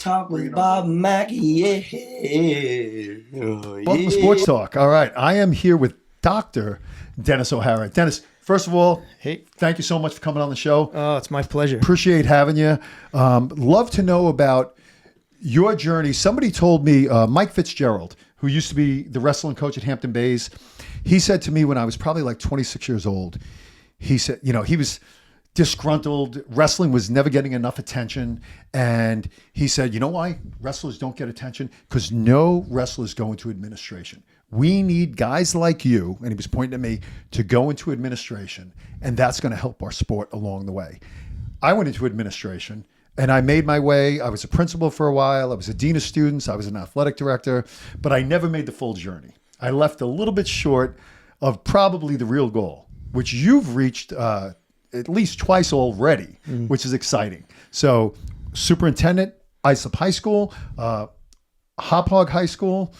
Talk with Bob Mackey. Yeah. Welcome to Sports Talk. All right. I am here with Dr. Dennis O'Hara. Dennis, first of all, hey, thank you so much for coming on the show. Oh, it's my pleasure. Appreciate having you. Love to know about your journey. Somebody told me, Mike Fitzgerald, who used to be the wrestling coach at Hampton Bays, he said to me when I was probably like 26 years old, he said, he was disgruntled. Wrestling was never getting enough attention. And he said, you know why wrestlers don't get attention? Because no wrestlers go into administration. We need guys like you, and he was pointing at me, to go into administration. And that's going to help our sport along the way. I went into administration and I made my way. I was a principal for a while. I was a dean of students. I was an athletic director, but I never made the full journey. I left a little bit short of probably the real goal, which you've reached at least twice already, which is exciting. So superintendent, Islip High School, Hop Hog High School,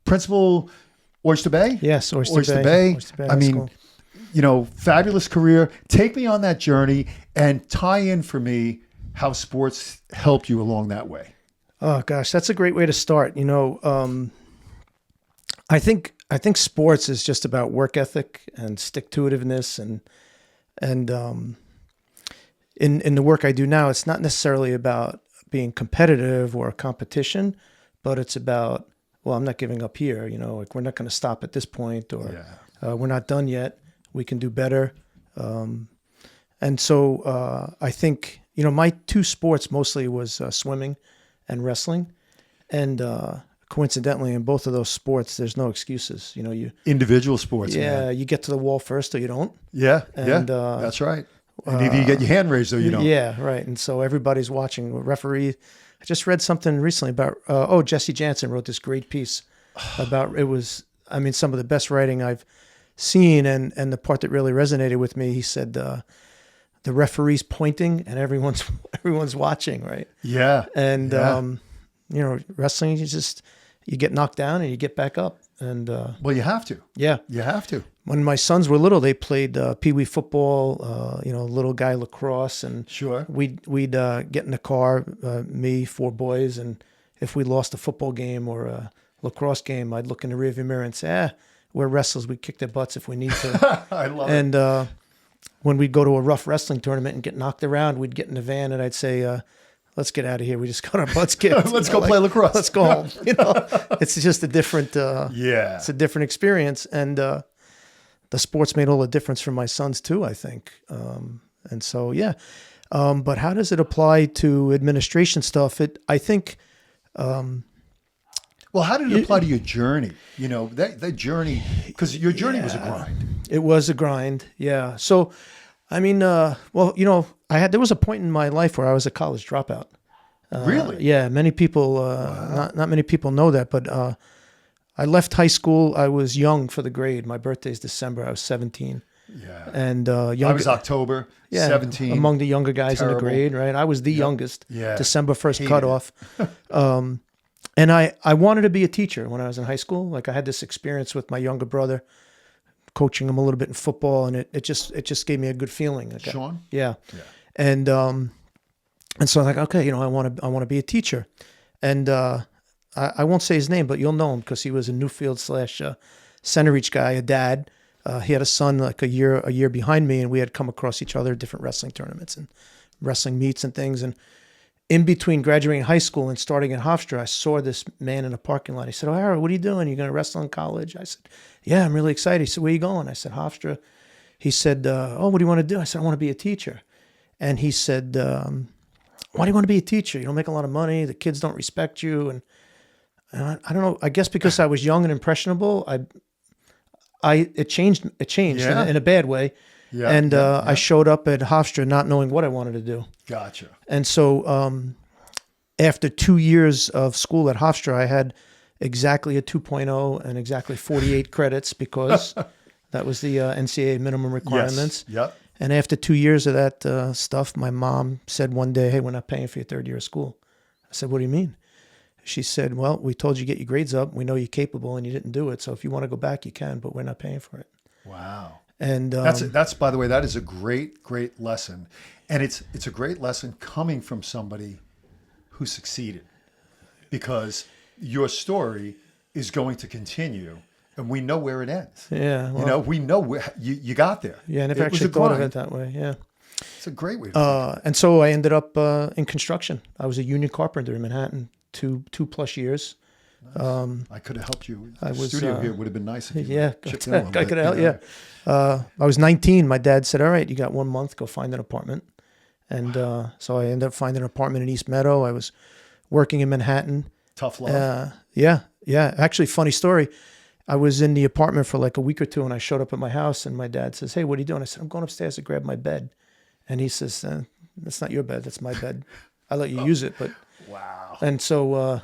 principal, Oyster Bay? Yes, Oyster Bay. Oyster Bay I mean, fabulous career. Take me on that journey and tie in for me how sports helped you along that way. Oh gosh, that's a great way to start. I think sports is just about work ethic and stick-to-itiveness, and in the work I do now, it's not necessarily about being competitive or a competition, but it's about, well, I'm not giving up here. Like we're not going to stop at this point, or we're not done yet. We can do better. And so I think, my two sports mostly was swimming and wrestling. And coincidentally, in both of those sports, there's no excuses. You individual sports. Yeah, man. You get to the wall first or you don't. Yeah, and, that's right. And either you get your hand raised or you don't. Yeah, right. And so everybody's watching. Referee. I just read something recently about, Jesse Jansen wrote this great piece about, some of the best writing I've seen. And the part that really resonated with me, he said, the referee's pointing and everyone's watching, right? Yeah. And, wrestling, you get knocked down and you get back up. And well, you have to. Yeah. You have to. When my sons were little, they played pee-wee football, little guy lacrosse, and sure, we'd get in the car, me, 4 boys, and if we lost a football game or a lacrosse game, I'd look in the rearview mirror and say, we're wrestlers, we kick their butts if we need to. I love it. And when we'd go to a rough wrestling tournament and get knocked around, we'd get in the van and I'd say, let's get out of here. We just got our butts kicked. Let's go play lacrosse. Let's go home. It's just a different, it's a different experience. And the sports made all the difference for my sons too, I think. And so, yeah. But how does it apply to administration stuff? I think. Well, how did it apply to your journey? That journey, because your journey was a grind. It was a grind. Yeah. So, there was a point in my life where I was a college dropout. Really? Yeah. Many people, not many people know that, but I left high school. I was young for the grade. My birthday's December. I was 17. Yeah. And I was October, 17. Among the younger guys Terrible. in the grade, right? I was the youngest. Yeah. December 1st Hated cutoff. And I wanted to be a teacher when I was in high school. Like I had this experience with my younger brother, coaching him a little bit in football, and it just gave me a good feeling. Sean? Yeah. And so I'm like, okay, I want to be a teacher. And I won't say his name, but you'll know him because he was a Newfield / Centereach guy, a dad. He had a son like a year behind me, and we had come across each other at different wrestling tournaments and wrestling meets and things. And in between graduating high school and starting at Hofstra, I saw this man in a parking lot. He said, O'Hara, what are you doing? You're going to wrestle in college? I said, yeah, I'm really excited. He said, where are you going? I said, Hofstra. He said, what do you want to do? I said, I want to be a teacher. And he said, why do you want to be a teacher? You don't make a lot of money. The kids don't respect you. And I don't know. I guess because I was young and impressionable, it changed in a bad way. Yeah, and I showed up at Hofstra not knowing what I wanted to do. Gotcha. And so after 2 years of school at Hofstra, I had exactly a 2.0 and exactly 48 credits because that was the NCAA minimum requirements. Yes. Yep. And after 2 years of that stuff, my mom said one day, hey, we're not paying for your third year of school. I said, what do you mean? She said, well, we told you to get your grades up. We know you're capable and you didn't do it. So if you want to go back, you can, but we're not paying for it. Wow. And that's by the way, that is a great lesson. And it's a great lesson coming from somebody who succeeded, because your story is going to continue, and we know where it ends. Yeah. Well, You know, we know where you got there. yeah, I never It was actually a thought of grind. it that way. Yeah. It's a great way to And so I ended up in construction. I was a union carpenter in Manhattan, two plus years. I could have helped you. The I was, studio here would have been nice if you Yeah, chipped in a little I bit, could you help. know? Yeah. I was 19. My dad said, "All right, you got 1 month. Go find an apartment." And so I ended up finding an apartment in East Meadow. I was working in Manhattan. Tough love. Yeah. Actually, funny story. I was in the apartment for like a week or two, and I showed up at my house, and my dad says, "Hey, what are you doing?" I said, "I'm going upstairs to grab my bed." And he says, "That's not your bed. That's my bed. I let you use it." But Wow. and so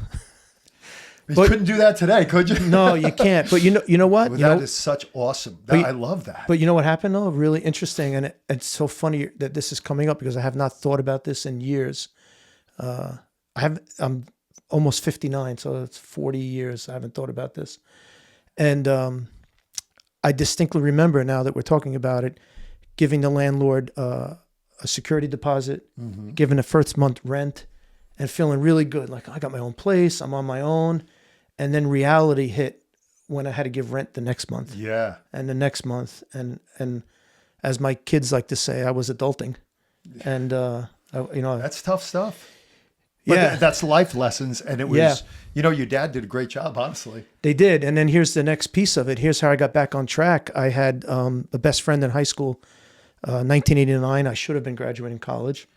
You couldn't do that today, could you? no, you can't. But you know what? Well, You know, that is such awesome. I love that. But you know what happened though? Really interesting, and it's so funny that this is coming up because I have not thought about this in years. I'm almost 59, so it's 40 years I haven't thought about this. And I distinctly remember, now that we're talking about it, giving the landlord a security deposit, giving the first month rent, and feeling really good. Like, I got my own place, I'm on my own. And then reality hit when I had to give rent the next month. Yeah. And the next month. And as my kids like to say, I was adulting. And, That's tough stuff. But yeah, that's life lessons. And it was, Yeah. you know, your dad did a great job, honestly. they did. And then here's the next piece of it. Here's how I got back on track. I had a best friend in high school, 1989. I should have been graduating college.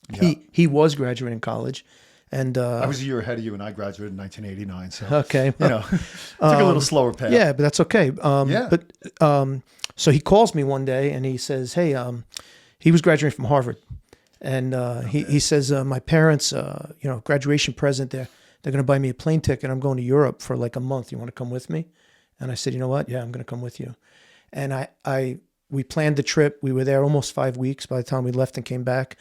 Yeah. He was graduating college. And I was a year ahead of you, and I graduated in 1989. So, okay. you know, took a little slower path. Yeah, but that's okay. Yeah. But so he calls me one day and he says, "Hey, he was graduating from Harvard, and he says, my parents, graduation present, they're going to buy me a plane ticket. I'm going to Europe for like a month. You want to come with me?" And I said, "You know what? Yeah, I'm going to come with you." And we planned the trip. We were there almost 5 weeks by the time we left and came back.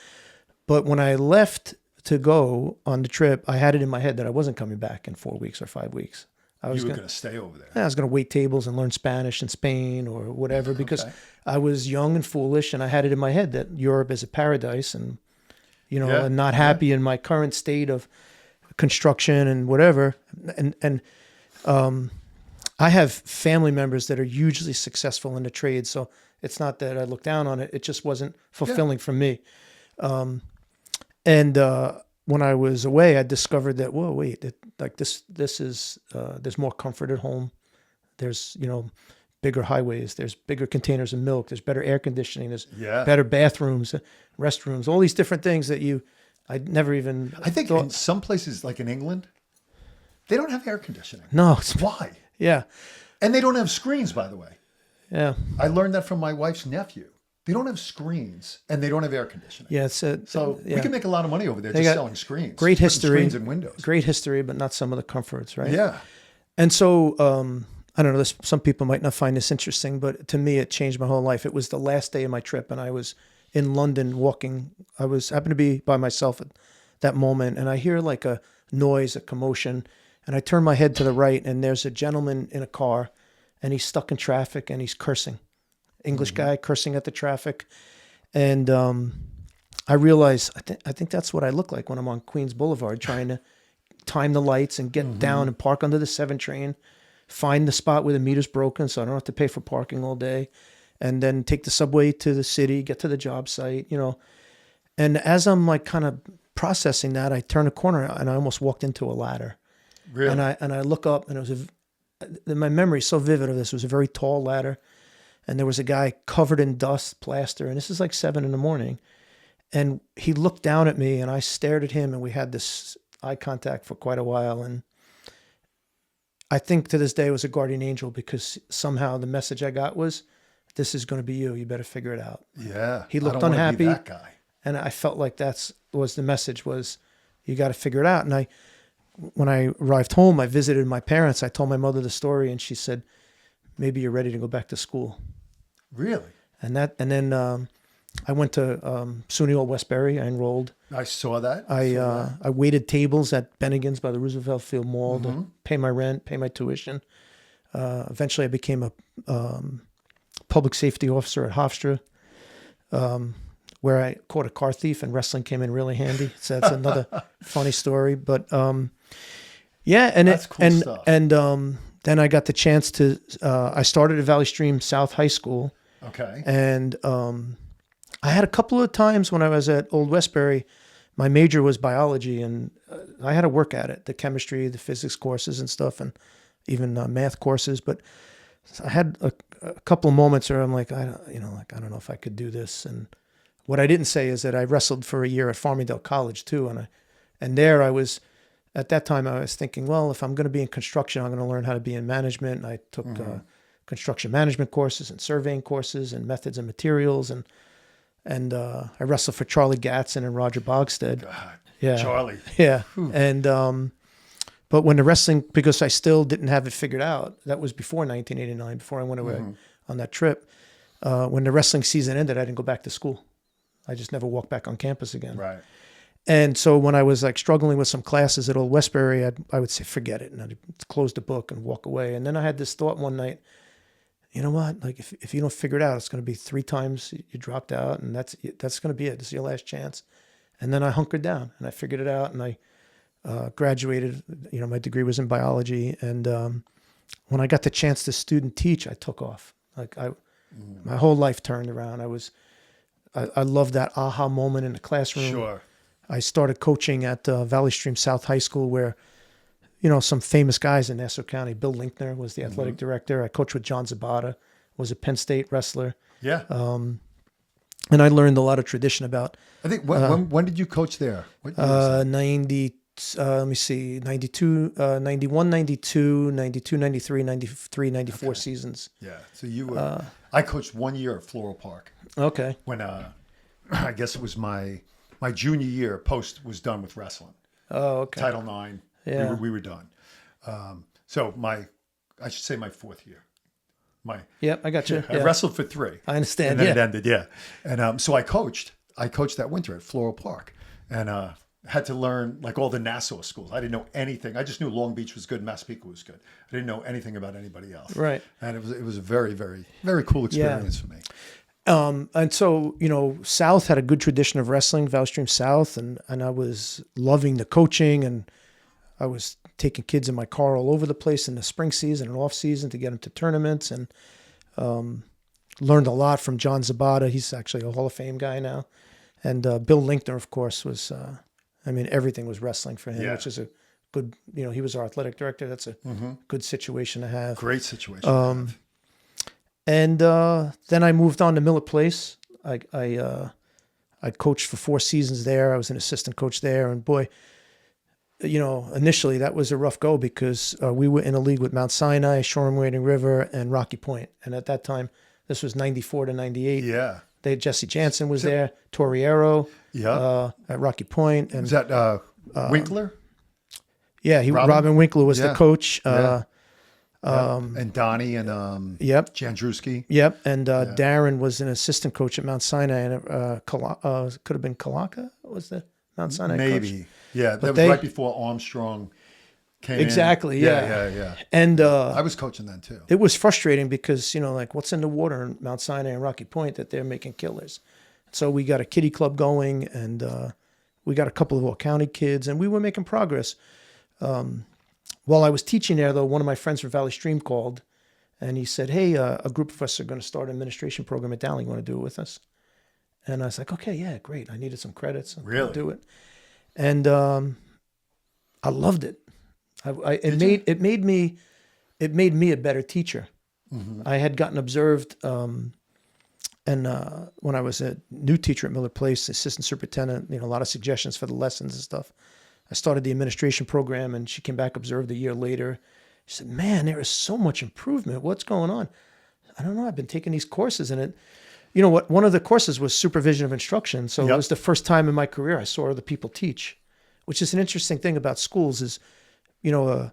But when I left to go on the trip, I had it in my head that I wasn't coming back in 4 weeks or 5 weeks. I was going to stay over there. I was going to wait tables and learn Spanish in Spain or whatever, because Okay. I was young and foolish, and I had it in my head that Europe is a paradise, and Yeah. and not happy in my current state of construction and whatever. And I have family members that are hugely successful in the trade, so it's not that I look down on it. It just wasn't fulfilling for me. And when I was away, I discovered that, whoa, wait, this is, there's more comfort at home. There's, bigger highways. There's bigger containers of milk. There's better air conditioning. There's better bathrooms, restrooms, all these different things that I'd never even I think thought. in some places, like in England, they don't have air conditioning. No. Why? Yeah. And they don't have screens, by the way. Yeah. I learned that from my wife's nephew. They don't have screens, and they don't have air conditioning. Yeah. So we can make a lot of money over there They just got selling screens. great putting history. Screens and windows. Great history, but not some of the comforts, right? Yeah. And so, I don't know, some people might not find this interesting, but to me, it changed my whole life. It was the last day of my trip, and I was in London walking. Happened to be by myself at that moment, and I hear like a noise, a commotion, and I turn my head to the right, and there's a gentleman in a car, and he's stuck in traffic, and he's cursing. English guy cursing at the traffic. And I realized, I think that's what I look like when I'm on Queens Boulevard, trying to time the lights and get down and park under the 7 train, find the spot where the meter's broken so I don't have to pay for parking all day, and then take the subway to the city, get to the job site, And as I'm like kind of processing that, I turn a corner and I almost walked into a ladder. Really? And I look up, and it was my memory is so vivid of this. It was a very tall ladder, and there was a guy covered in dust, plaster, and this is like 7 a.m. And he looked down at me, and I stared at him, and we had this eye contact for quite a while. And I think to this day it was a guardian angel, because somehow the message I got was, "This is going to be you. You better figure it out." Yeah. He looked I don't wanna unhappy. be that guy. And I felt like was the message was, you got to figure it out. And when I arrived home, I visited my parents. I told my mother the story, and she said, "Maybe you're ready to go back to school." Really? And then I went to SUNY Old Westbury. I enrolled. I saw that. I waited tables at Bennigan's by the Roosevelt Field Mall to pay my rent, pay my tuition. Eventually, I became a public safety officer at Hofstra. where I caught a car thief and wrestling came in really handy. So that's another funny story. But yeah, and That's cool stuff. And then I got the chance to. I started at Valley Stream South High School. Okay. And I had a couple of times when I was at Old Westbury, my major was biology, and I had to work at it, the chemistry, the physics courses and stuff, and even math courses. But I had a couple of moments where I'm like, I don't know if I could do this. And what I didn't say is that I wrestled for a year at Farmingdale College too, and there I was. At that time, I was thinking, well, if I'm going to be in construction, I'm going to learn how to be in management. And I took construction management courses and surveying courses and methods and materials, and I wrestled for Charlie Gatson and Roger Bogstead. God, Yeah, Charlie. Yeah, and but when the wrestling, because I still didn't have it figured out. That was before 1989, before I went away on that trip. When the wrestling season ended, I didn't go back to school. I just never walked back on campus again. Right. And so when I was like struggling with some classes at Old Westbury, I would say, forget it. And I'd close the book and walk away. And then I had this thought one night, you know what? Like if you don't figure it out, it's going to be 3 times you dropped out, and that's going to be it. This is your last chance. And then I hunkered down and I figured it out, and I graduated. You know, my degree was in biology. And when I got the chance to student teach, I took off. Like my whole life turned around. I loved that aha moment in the classroom. Sure. I started coaching at Valley Stream South High School, where, you know, some famous guys in Nassau County. Bill Linkner was the athletic director. I coached with John Zabata, was a Penn State wrestler. Yeah. And I learned a lot of tradition about. I think when did you coach there? What year was that? 90. Let me see, 92, 91, 92, 92, 93, 93, 94 seasons. Yeah. So you were. I coached 1 year at Floral Park. Okay. When I guess it was my junior year. Post was done with wrestling. Oh, okay. Title IX. Yeah. We were done. So I should say my 4th year. Yep, I got you. I wrestled for 3. I understand. And then it ended. Yeah. And so I coached that winter at Floral Park, and had to learn like all the Nassau schools. I didn't know anything. I just knew Long Beach was good, Massapequa was good. I didn't know anything about anybody else. Right. And it was a very, very, very cool experience for me. And so, you know, South had a good tradition of wrestling, Valley Stream South, and I was loving the coaching, and I was taking kids in my car all over the place in the spring season and off season to get them to tournaments, and learned a lot from John Zabata. He's actually a Hall of Fame guy now. And Bill Linkner, of course, was, everything was wrestling for him, which is a good, you know, he was our athletic director. That's a good situation to have. Great situation to have. And then I moved on to Miller Place. I coached for 4 seasons there. I was an assistant coach there. And boy, you know, initially that was a rough go because we were in a league with Mount Sinai, Shoreham Wading River, and Rocky Point. And at that time, this was 94 to 98. Yeah. Jesse Jansen was there, Torriero at Rocky Point. And was that Winkler? Yeah, Robin Winkler was the coach. And Donnie and Jandruski. Yep, and Darren was an assistant coach at Mount Sinai, and could have been Kalaka was the Mount Sinai Maybe. coach. Yeah, that was right before Armstrong came in. Exactly, Yeah. And I was coaching then too. It was frustrating because, you know, like what's in the water in Mount Sinai and Rocky Point that they're making killers. So we got a kiddie club going, and we got a couple of all-county kids, and we were making progress. While I was teaching there, though, one of my friends from Valley Stream called, and he said, hey, a group of us are going to start an administration program at Dowling. You want to do it with us? And I was like, okay, yeah, great. I needed some credits. I'll do it. And I loved it. It made me a better teacher. Mm-hmm. I had gotten observed, and when I was a new teacher at Miller Place, assistant superintendent, you know, a lot of suggestions for the lessons and stuff. I started the administration program, and she came back, observed a year later. She said, man, there is so much improvement. What's going on? I don't know. I've been taking these courses, and it, you know what? One of the courses was supervision of instruction. So it was the first time in my career I saw other people teach, which is an interesting thing about schools is, you know,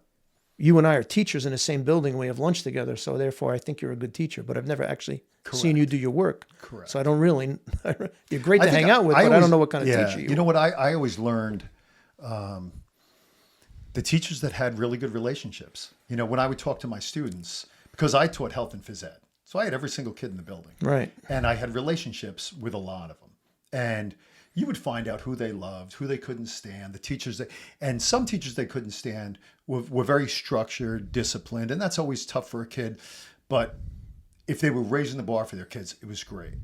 you and I are teachers in the same building. We have lunch together. So therefore I think you're a good teacher, but I've never actually seen you do your work. Correct. So I don't really, you're great to hang out with, but I don't know what kind of teacher you are. You know what? I always learned, the teachers that had really good relationships, you know, when I would talk to my students, because I taught health and phys ed. So I had every single kid in the building. Right. And I had relationships with a lot of them. And you would find out who they loved, who they couldn't stand, the teachers and some teachers they couldn't stand were very structured, disciplined, and that's always tough for a kid. But if they were raising the bar for their kids, it was great.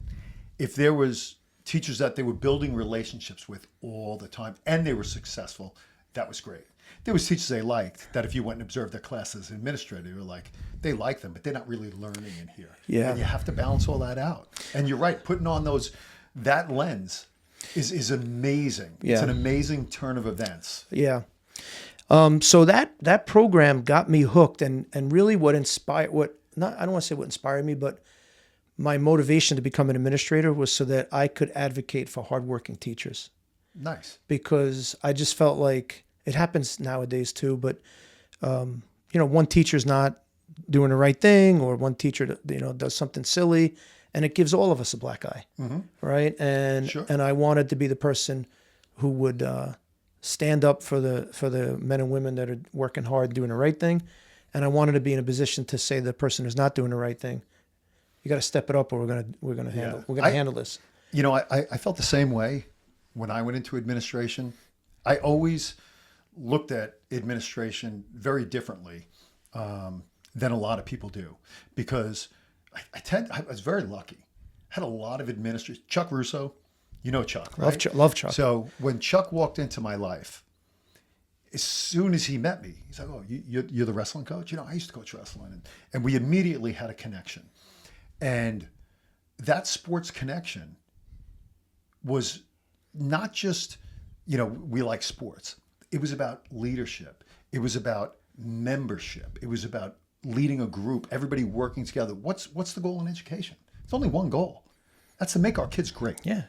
If there was teachers that they were building relationships with all the time and they were successful, that was great. There was teachers they liked that if you went and observed their class as an administrator, you were like, they like them, but they're not really learning in here. Yeah. And you have to balance all that out. And you're right, putting on that lens is amazing. Yeah. It's an amazing turn of events. Yeah. So that program got me hooked, and really I don't want to say what inspired me, but my motivation to become an administrator was so that I could advocate for hardworking teachers. Nice. Because I just felt like it happens nowadays too, but one teacher's not doing the right thing, or one teacher does something silly, and it gives all of us a black eye, right? And Sure. and I wanted to be the person who would stand up for the men and women that are working hard, doing the right thing, and I wanted to be in a position to say to the person who's not doing the right thing, you got to step it up, or we're gonna handle this. I felt the same way when I went into administration. I always looked at administration very differently than a lot of people do, because I was very lucky. Had a lot of administrators. Chuck Russo, you know Chuck, right? Love Chuck. So when Chuck walked into my life, as soon as he met me, he's like, "Oh, you're the wrestling coach? I used to coach wrestling," and we immediately had a connection. And that sports connection was not just, we like sports. It was about leadership. It was about membership. It was about leading a group, everybody working together. What's the goal in education? It's only one goal. That's to make our kids great. Yeah.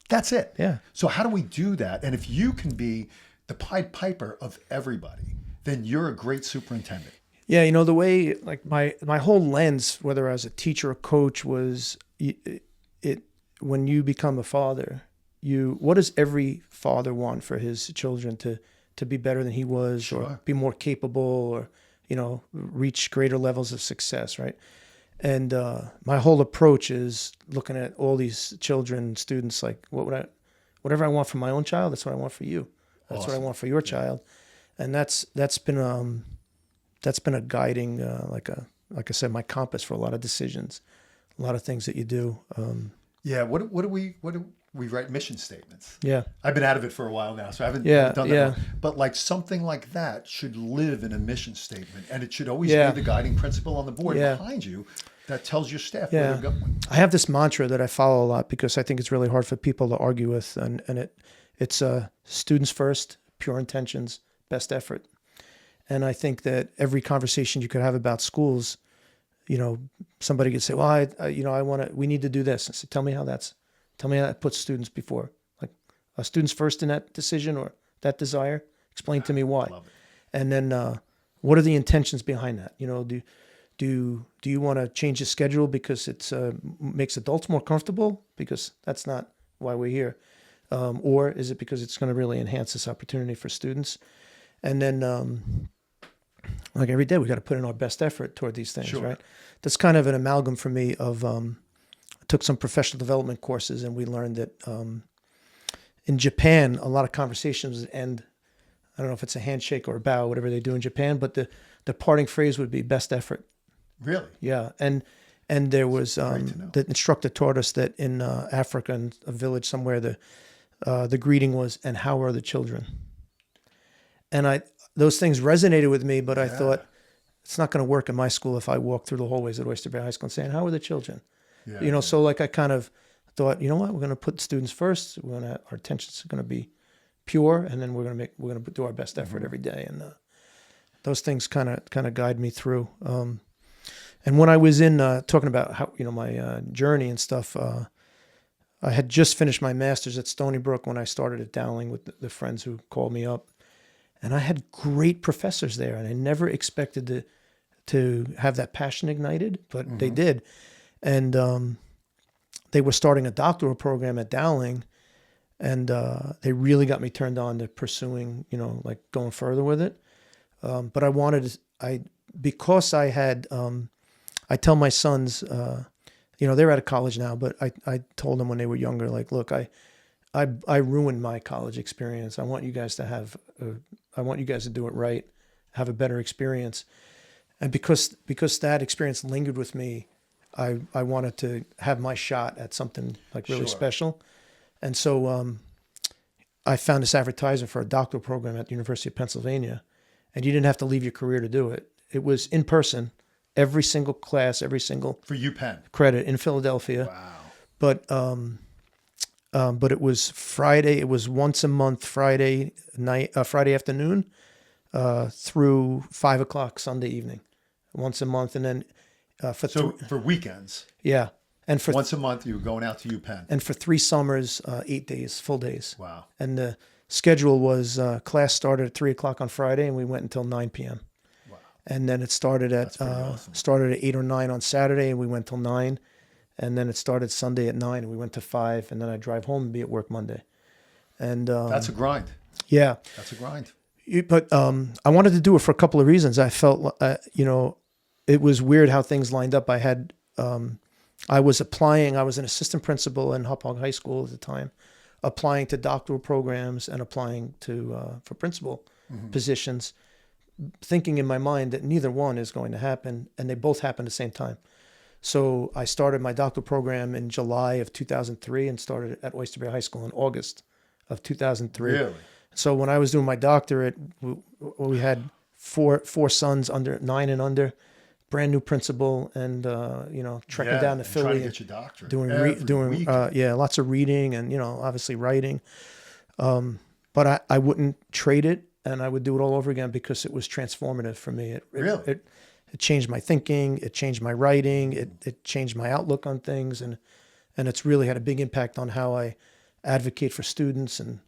That's it. Yeah. So how do we do that? And if you can be the Pied Piper of everybody, then you're a great superintendent. Yeah, the way, like, my whole lens, whether I was a teacher or coach, was it when you become a father, what does every father want for his children to be better than he was, Sure. or be more capable, or reach greater levels of success, right? And my whole approach is looking at all these children, students, like, whatever I want for my own child, that's what I want for you. That's Awesome. what I want for your child, and that's been a guiding, like I said, my compass for a lot of decisions, a lot of things that you do. Yeah. What do we write mission statements? Yeah. I've been out of it for a while now, so I haven't Yeah, done that. yeah. But like something like that should live in a mission statement, and it should always Yeah. be the guiding principle on the board Yeah. behind you that tells your staff Yeah. where they're going. I have this mantra that I follow a lot because I think it's really hard for people to argue with, and it's students first, pure intentions, best effort. And I think that every conversation you could have about schools, somebody could say, well, we need to do this. I said, tell me how that puts students before, like, are students first in that decision or that desire? Explain to me why. Love it. And then what are the intentions behind that? Do you want to change the schedule because it makes adults more comfortable? Because that's not why we're here. Or is it because it's going to really enhance this opportunity for students? And then, like, every day we got to put in our best effort toward these things, Sure. right? That's kind of an amalgam for me of, I took some professional development courses, and we learned that in Japan, a lot of conversations end, I don't know if it's a handshake or a bow, whatever they do in Japan, but the parting phrase would be best effort. Really? Yeah. And there was, Great to know. the instructor taught us that in Africa, in a village somewhere, the greeting was, and how are the children? And those things resonated with me, but I thought, it's not going to work in my school if I walk through the hallways at Oyster Bay High School and saying, how are the children? Yeah. So like I kind of thought, you know what, we're going to put students first. Our attention's going to be pure, and then we're going to do our best effort every day. And those things kind of guide me through. And when I was in talking about how my journey and stuff, I had just finished my master's at Stony Brook when I started at Dowling with the friends who called me up, and I had great professors there, and I never expected to have that passion ignited, but they did. And they were starting a doctoral program at Dowling, and they really got me turned on to pursuing, like going further with it. But because I had, I tell my sons, they're out of college now, but I told them when they were younger, like, look, I ruined my college experience. I want you guys to I want you guys to do it right, have a better experience. And because that experience lingered with me, I wanted to have my shot at something like really special. And so I found this advertisement for a doctoral program at the University of Pennsylvania, and you didn't have to leave your career to do it. It was in person, every single class, every single for UPenn credit in Philadelphia. Wow. But it was Friday. It was once a month, Friday night, Friday afternoon, through 5 o'clock Sunday evening, once a month, and then for weekends. Yeah, and for once a month you were going out to UPenn, and for 3 summers, 8 days, full days. Wow. And the schedule was class started at 3 o'clock on Friday, and we went until 9 p.m. Wow. And then it started at awesome. started at 8 or 9 on Saturday, and we went till 9. And then it started Sunday at 9, and we went to 5, and then I'd drive home and be at work Monday. And that's a grind. Yeah, that's a grind. But I wanted to do it for a couple of reasons. I felt, it was weird how things lined up. I was applying. I was an assistant principal in Hauppauge High School at the time, applying to doctoral programs and applying to for principal positions, thinking in my mind that neither one is going to happen, and they both happened at the same time. So I started my doctoral program in July of 2003 and started at Oyster Bay High School in August of 2003. Really? So when I was doing my doctorate, we had four sons under 9 and under, brand new principal, and trekking down to Philly, trying to get your doctorate, doing lots of reading and obviously writing. But I wouldn't trade it, and I would do it all over again because it was transformative for me. It changed my thinking. It changed my writing. It changed my outlook on things, and it's really had a big impact on how I advocate for students and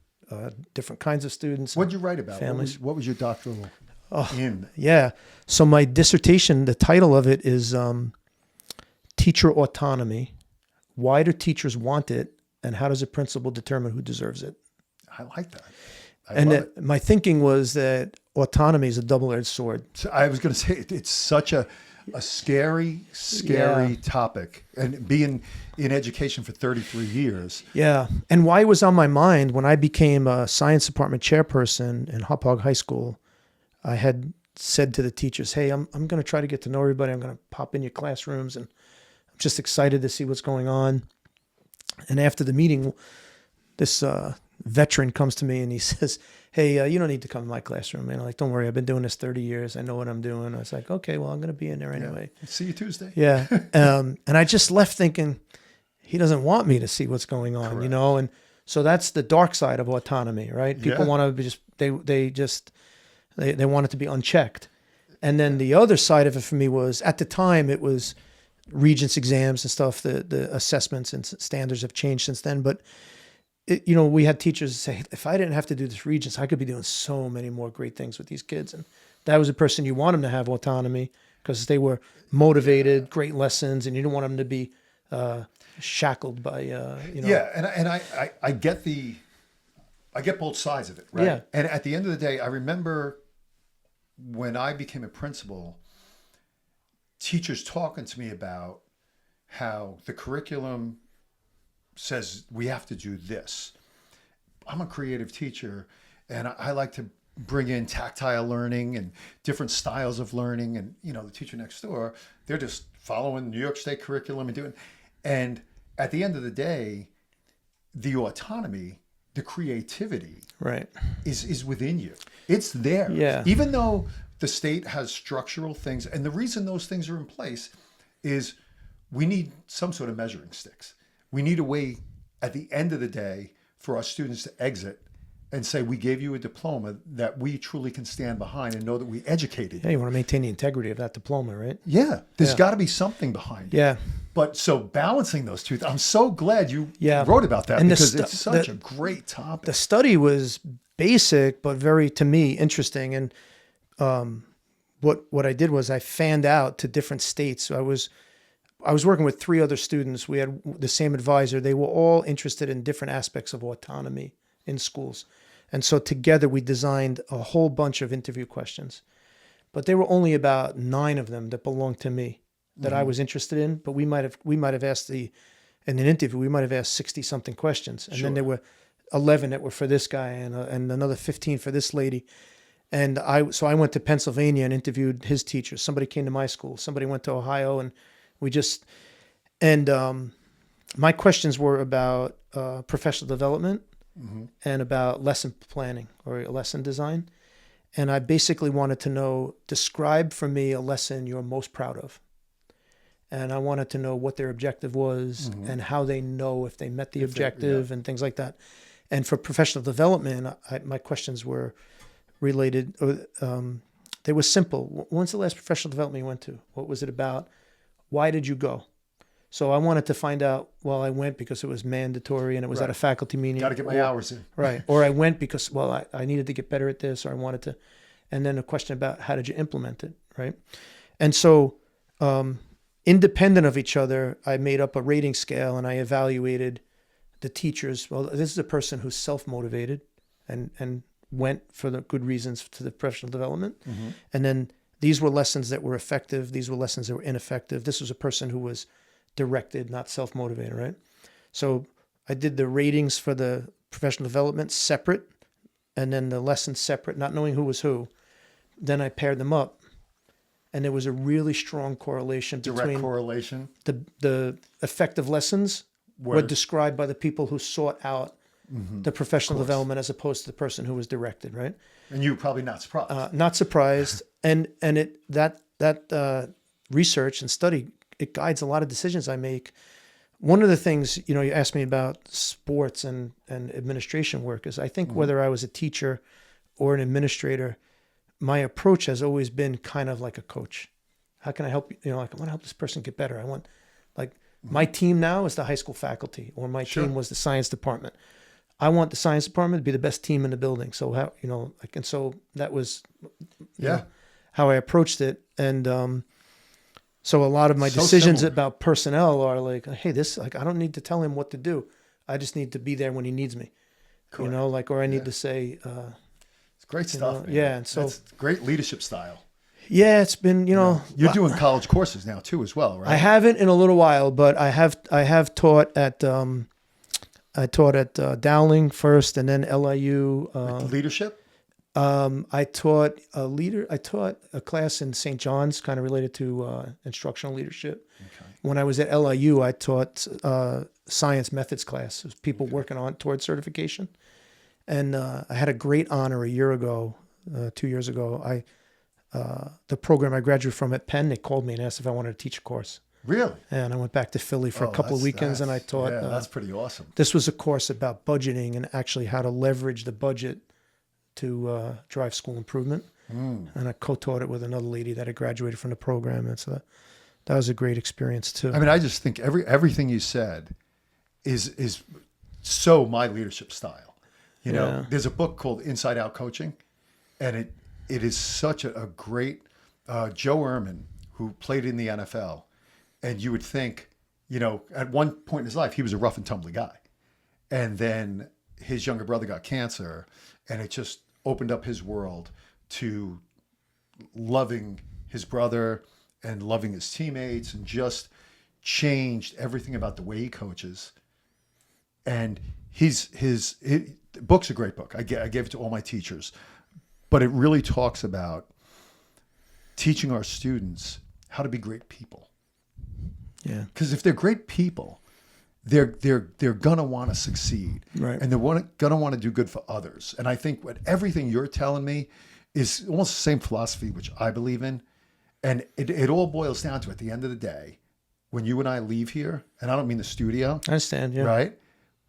different kinds of students. What did you write about? Families. What was your doctoral in? Yeah. So my dissertation, the title of it is Teacher Autonomy. Why do teachers want it, and how does a principal determine who deserves it? I like that. I love it. My thinking was that autonomy is a double-edged sword. So I was going to say it's such a scary topic, and being in education for 33 years. Yeah, and why it was on my mind when I became a science department chairperson in Hauppauge High School, I had said to the teachers, "Hey, I'm going to try to get to know everybody. I'm going to pop in your classrooms, and I'm just excited to see what's going on." And after the meeting, this veteran comes to me and he says, "Hey, you don't need to come to my classroom." And I'm like, "Don't worry, I've been doing this 30 years. I know what I'm doing." I was like, "Okay, well, I'm going to be in there anyway." Yeah. See you Tuesday. Yeah. And I just left thinking, he doesn't want me to see what's going on, Correct. And so that's the dark side of autonomy, right? People want to be they want it to be unchecked. And then the other side of it for me was, at the time, it was Regents exams and stuff. The assessments and standards have changed since then, but we had teachers say, if I didn't have to do this Regents, I could be doing so many more great things with these kids. And that was the person you want them to have autonomy, because they were motivated, great lessons, and you didn't want them to be shackled by, Yeah, and I get I get both sides of it, right? Yeah. And at the end of the day, I remember when I became a principal, teachers talking to me about how the curriculum says we have to do this. I'm a creative teacher, and I like to bring in tactile learning and different styles of learning. And the teacher next door, they're just following New York State curriculum and doing. And at the end of the day, the autonomy, the creativity, right, is within you. It's there. Yeah. Even though the state has structural things, and the reason those things are in place is we need some sort of measuring sticks. We need a way at the end of the day for our students to exit and say, we gave you a diploma that we truly can stand behind and know that we educated. Yeah, you want to maintain the integrity of that diploma, right? Yeah, there's got to be something behind it. Yeah. But so balancing those two, I'm so glad you wrote about that, and because it's such a great topic. The study was basic, but very, to me, interesting. And what I did was I fanned out to different states. So I was working with 3 other students. We had the same advisor. They were all interested in different aspects of autonomy in schools. And so together we designed a whole bunch of interview questions. But there were only about 9 of them that belonged to me, that I was interested in. But we might have asked in an interview, we might have asked 60 something questions. And then there were 11 that were for this guy and another 15 for this lady. And I went to Pennsylvania and interviewed his teachers. Somebody came to my school. Somebody went to Ohio, and my questions were about professional development and about lesson planning or lesson design. And I basically wanted to know, describe for me a lesson you're most proud of. And I wanted to know what their objective was and how they know if they met the objective and things like that. And for professional development, my questions were related, they were simple. When's the last professional development you went to? What was it about? Why did you go? So I wanted to find out, well, I went because it was mandatory and it was at a faculty meeting. Got to get my hours in. Right. Or I went because, well, I needed to get better at this, or I wanted to. And then a question about how did you implement it, right? And so independent of each other, I made up a rating scale and I evaluated the teachers. Well, this is a person who's self-motivated and went for the good reasons to the professional development. And then these were lessons that were effective. These were lessons that were ineffective. This was a person who was directed, not self-motivated, right? So I did the ratings for the professional development separate, and then the lessons separate, not knowing who was who. Then I paired them up, and there was a really strong correlation between the effective lessons were described by the people who sought out the professional development as opposed to the person who was directed, right? And you were probably not surprised. Not surprised, and that research and study, it guides a lot of decisions I make. One of the things, you asked me about sports and administration work is I think whether I was a teacher or an administrator, my approach has always been kind of like a coach. How can I help you? I want to help this person get better. I want, my team now is the high school faculty, or my team was the science department. I want the science department to be the best team in the building. So how, and so that was how I approached it. And so a lot of my decisions about personnel are like, hey, I don't need to tell him what to do. I just need to be there when he needs me. Correct. Or I need to say, it's great stuff. Man. Yeah. And so that's great leadership style. Yeah, it's been, You're doing college courses now too, as well, right? I haven't in a little while, but I have taught at, Dowling first and then LIU. Leadership? I taught a class in St. John's, kind of related to instructional leadership. Okay. When I was at LIU, I taught science methods class. It was people working towards certification. And I had a great honor a year ago, 2 years ago. The program I graduated from at Penn, they called me and asked if I wanted to teach a course. Really? And I went back to Philly for a couple of weekends and I taught. Yeah, that's pretty awesome. This was a course about budgeting and actually how to leverage the budget to drive school improvement. And I co-taught it with another lady that had graduated from the program. And so that was a great experience too. I mean, I just think everything you said is so my leadership style. There's a book called Inside Out Coaching, and it is such a great, Joe Ehrman, who played in the NFL. And you would think, at one point in his life, he was a rough and tumbly guy. And then his younger brother got cancer, and it just opened up his world to loving his brother and loving his teammates, and just changed everything about the way he coaches. And his book's a great book. I gave it to all my teachers. But it really talks about teaching our students how to be great people. Yeah. Because if they're great people, they're gonna want to succeed, right? And they're gonna want to do good for others. And I think everything you're telling me is almost the same philosophy which I believe in. And it all boils down to, at the end of the day, when you and I leave here, and I don't mean the studio. I understand. Yeah. Right.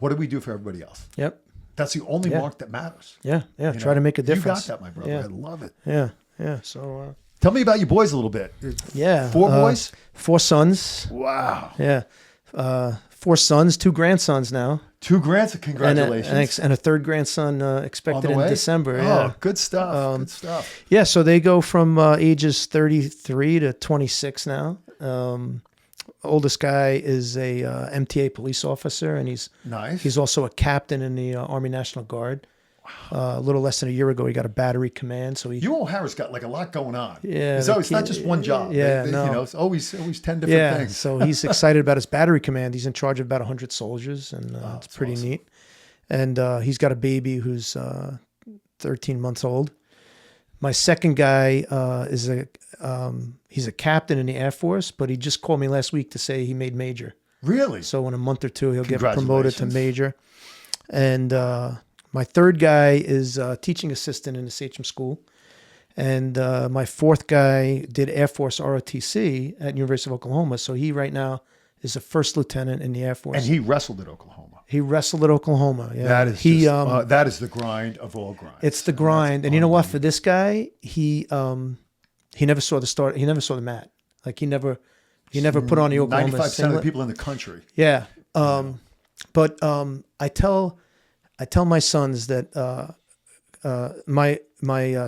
What do we do for everybody else? Yep. That's the only mark that matters. Yeah. Yeah. Try to make a difference. You got that, my brother. Yeah. I love it. Yeah. Yeah. So. Tell me about your boys a little bit. Yeah. 4 boys? 4 sons. Wow. Yeah. 4 sons, 2 grandsons now. 2 grandsons. Congratulations. And a third grandson expected in December. Oh, yeah. Good stuff. Good stuff. Yeah. So they go from ages 33 to 26 now. Oldest guy is a MTA police officer, and he's also a captain in the Army National Guard. Wow. A little less than a year ago, he got a battery command. So you O'Hara's got like a lot going on. Yeah, it's not just one job. Yeah, it's always 10 different things. So he's excited about his battery command. He's in charge of about 100 soldiers, and it's pretty awesome. Neat. and he's got a baby who's 13 months old. My second guy he's a captain in the Air Force, but he just called me last week to say he made major. Really? So in a month or two, he'll get promoted to major. And my third guy is a teaching assistant in the Sachem school. And my fourth guy did Air Force ROTC at University of Oklahoma. So he right now is a first lieutenant in the Air Force. And he wrestled at Oklahoma. He wrestled at Oklahoma. Yeah. That is that is the grind of all grinds. It's the grind. And you know what? For this guy, he never saw the start. He never saw the mat. Like he never put on the Oklahoma 95% singlet. of the people in the country. Yeah. But I tell my sons that my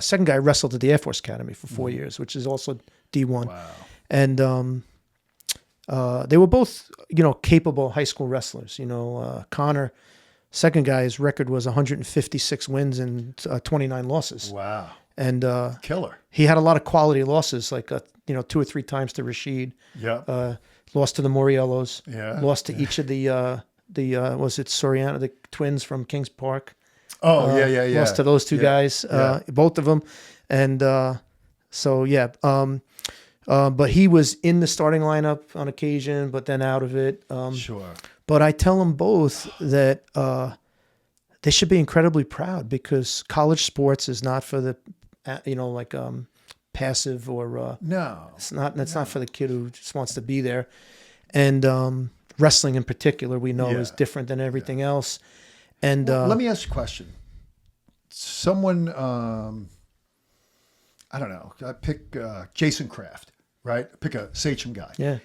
second guy wrestled at the Air Force Academy for 4 years, which is also D1. Wow. And they were both, capable high school wrestlers. Connor, second guy's record was 156 wins and 29 losses. Wow. And killer. He had a lot of quality losses, like 2 or 3 times to Rashid. Yeah. Lost to the Moriellos. Yeah. Lost to each of the was it Soriano, the twins from Kings Park. Oh, yeah. Lost to those two guys, both of them. And but he was in the starting lineup on occasion, but then out of it. Sure. But I tell them both that they should be incredibly proud because college sports is not for the, passive or No. It's not for the kid who just wants to be there. And wrestling in particular, we know is different than everything else. And let me ask you a question. Someone, I don't know, I pick Jason Kraft, right? Pick a Sachem guy. Yeah.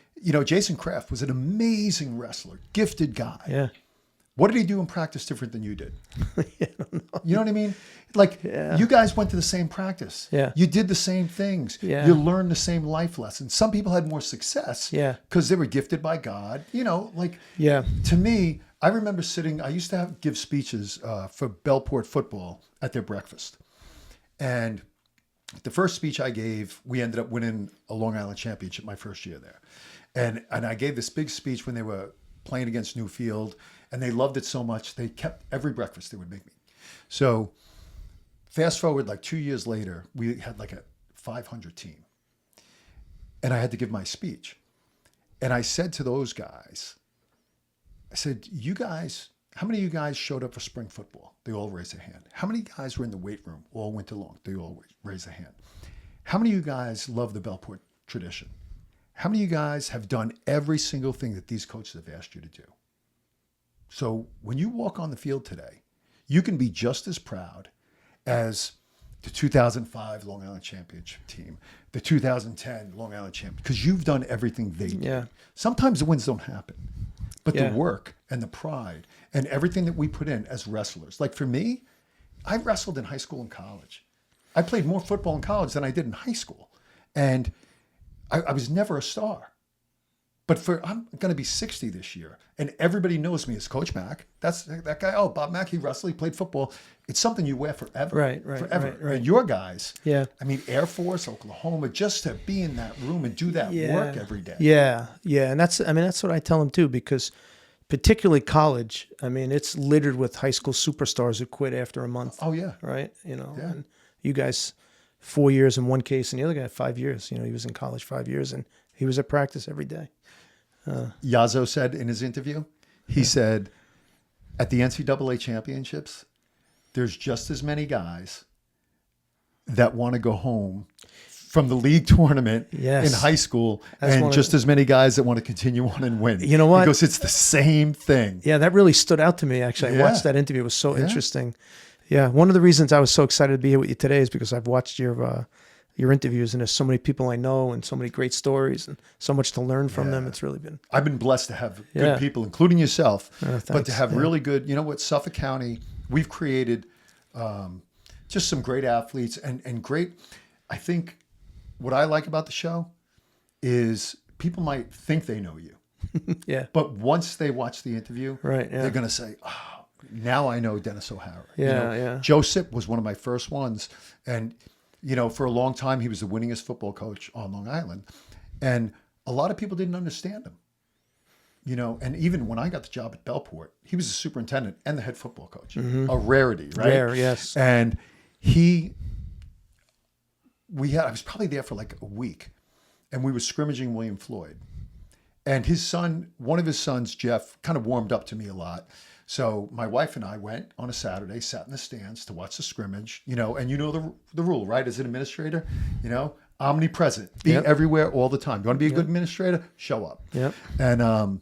Jason Kraft was an amazing wrestler, gifted guy. Yeah. What did he do in practice different than you did? I don't know. You know what I mean? Like, you guys went to the same practice. Yeah. You did the same things. Yeah. You learned the same life lessons. Some people had more success. Yeah. Because they were gifted by God. Yeah. To me, I remember I used to give speeches for Bellport football at their breakfast. And the first speech I gave, we ended up winning a Long Island championship my first year there. And I gave this big speech when they were playing against Newfield. And they loved it so much, they kept every breakfast they would make me. So fast forward like 2 years later, we had like a 500 team. And I had to give my speech. And I said to those guys, I said, you guys, how many of you guys showed up for spring football? They all raised their hand. How many guys were in the weight room all winter long? They all raised their hand. How many of you guys love the Bellport tradition? How many of you guys have done every single thing that these coaches have asked you to do? So when you walk on the field today, you can be just as proud as the 2005 Long Island Championship team, the 2010 Long Island Champion, because you've done everything they did. Yeah. Sometimes the wins don't happen, but Yeah. the work and the pride and everything that we put in as wrestlers. Like for me, I wrestled in high school and college. I played more football in college than I did in high school. And I was never a star. But I'm going to be 60 this year, and everybody knows me as Coach Mack. That's that guy. Oh, Bob Mack, he wrestled, he played football. It's something you wear forever. Right, forever. right. And your guys, Yeah. I mean, Air Force, Oklahoma, just to be in that room and do that work every day. Yeah, and that's what I tell them too, because particularly college, I mean, it's littered with high school superstars who quit after a month. Oh, yeah. Right? And you guys 4 years in one case, and the other guy 5 years. He was in college 5 years, and he was at practice every day. Yazzo said in his interview, he said, at the NCAA championships, there's just as many guys that want to go home from the league tournament in high school, and just as many guys that want to continue on and win. You know what? Because it's the same thing. Yeah, that really stood out to me, actually. I watched that interview. It was so interesting. Yeah, one of the reasons I was so excited to be here with you today is because I've watched your interviews, and there's so many people I know and so many great stories and so much to learn from them. It's really been... I've been blessed to have good people, including yourself, Thanks. but to have really good, Suffolk County, we've created just some great athletes and great, I think what I like about the show is people might think they know you. But once they watch the interview, they're going to say, oh, now I know Dennis O'Hara. Joe Sipp was one of my first ones. And, for a long time, he was the winningest football coach on Long Island. And a lot of people didn't understand him. you know, and even when I got the job at Bellport, he was the superintendent and the head football coach. A rarity, right? Rare, yes. And I was probably there for like a week, and we were scrimmaging William Floyd. And his son, one of his sons, Jeff, kind of warmed up to me a lot. So my wife and I went on a Saturday, sat in the stands to watch the scrimmage, you know, and you know the rule, right? As an administrator, you know, omnipresent, be everywhere all the time. You want to be a good administrator? Show up. Yep. And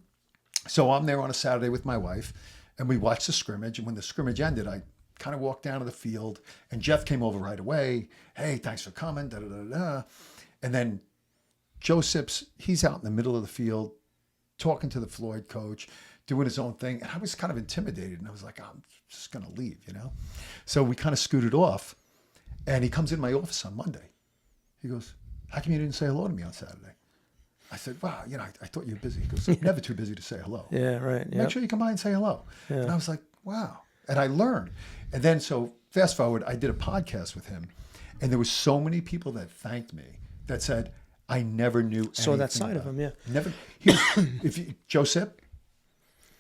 so I'm there on a Saturday with my wife, and we watched the scrimmage. And when the scrimmage ended, I kind of walked down to the field, and Jeff came over right away. Hey, thanks for coming, da da da da. And then Joe Sips, he's out in the middle of the field talking to the Floyd coach, doing his own thing. And I was kind of intimidated, and I was like, I'm just going to leave, you know? So we kind of scooted off, and he comes in my office on Monday. He goes, how come you didn't say hello to me on Saturday? I said, wow, you know, I thought you were busy. He goes, I'm never too busy to say hello. Yeah, right. Make sure you come by and say hello. Yeah. And I was like, wow. And I learned. And then, so fast forward, I did a podcast with him, and there were so many people that thanked me that said, I never knew Saw that side of him, yeah. Never. Joseph,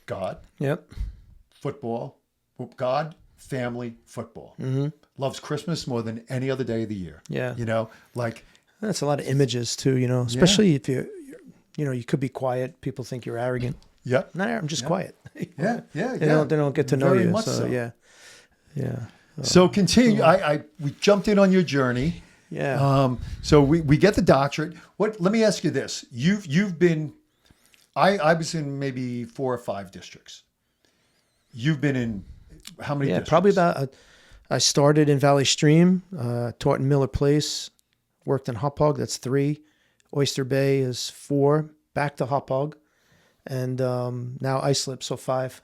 God, football, God, family, football. Loves Christmas more than any other day of the year. Yeah. You know, like. That's a lot of images too, you know, especially if you know, you could be quiet. People think you're arrogant. Yeah. No, I'm just quiet. Yeah. They don't get to know you. So, yeah. So continue. We jumped in on your journey. Yeah. So we get the doctorate. Let me ask you this. You've been, I was in maybe 4 or 5 districts. You've been in how many districts? Probably about, I started in Valley Stream, taught in Miller Place, worked in Hauppauge, that's 3. Oyster Bay is 4, back to Hauppauge, and now Islip, so 5.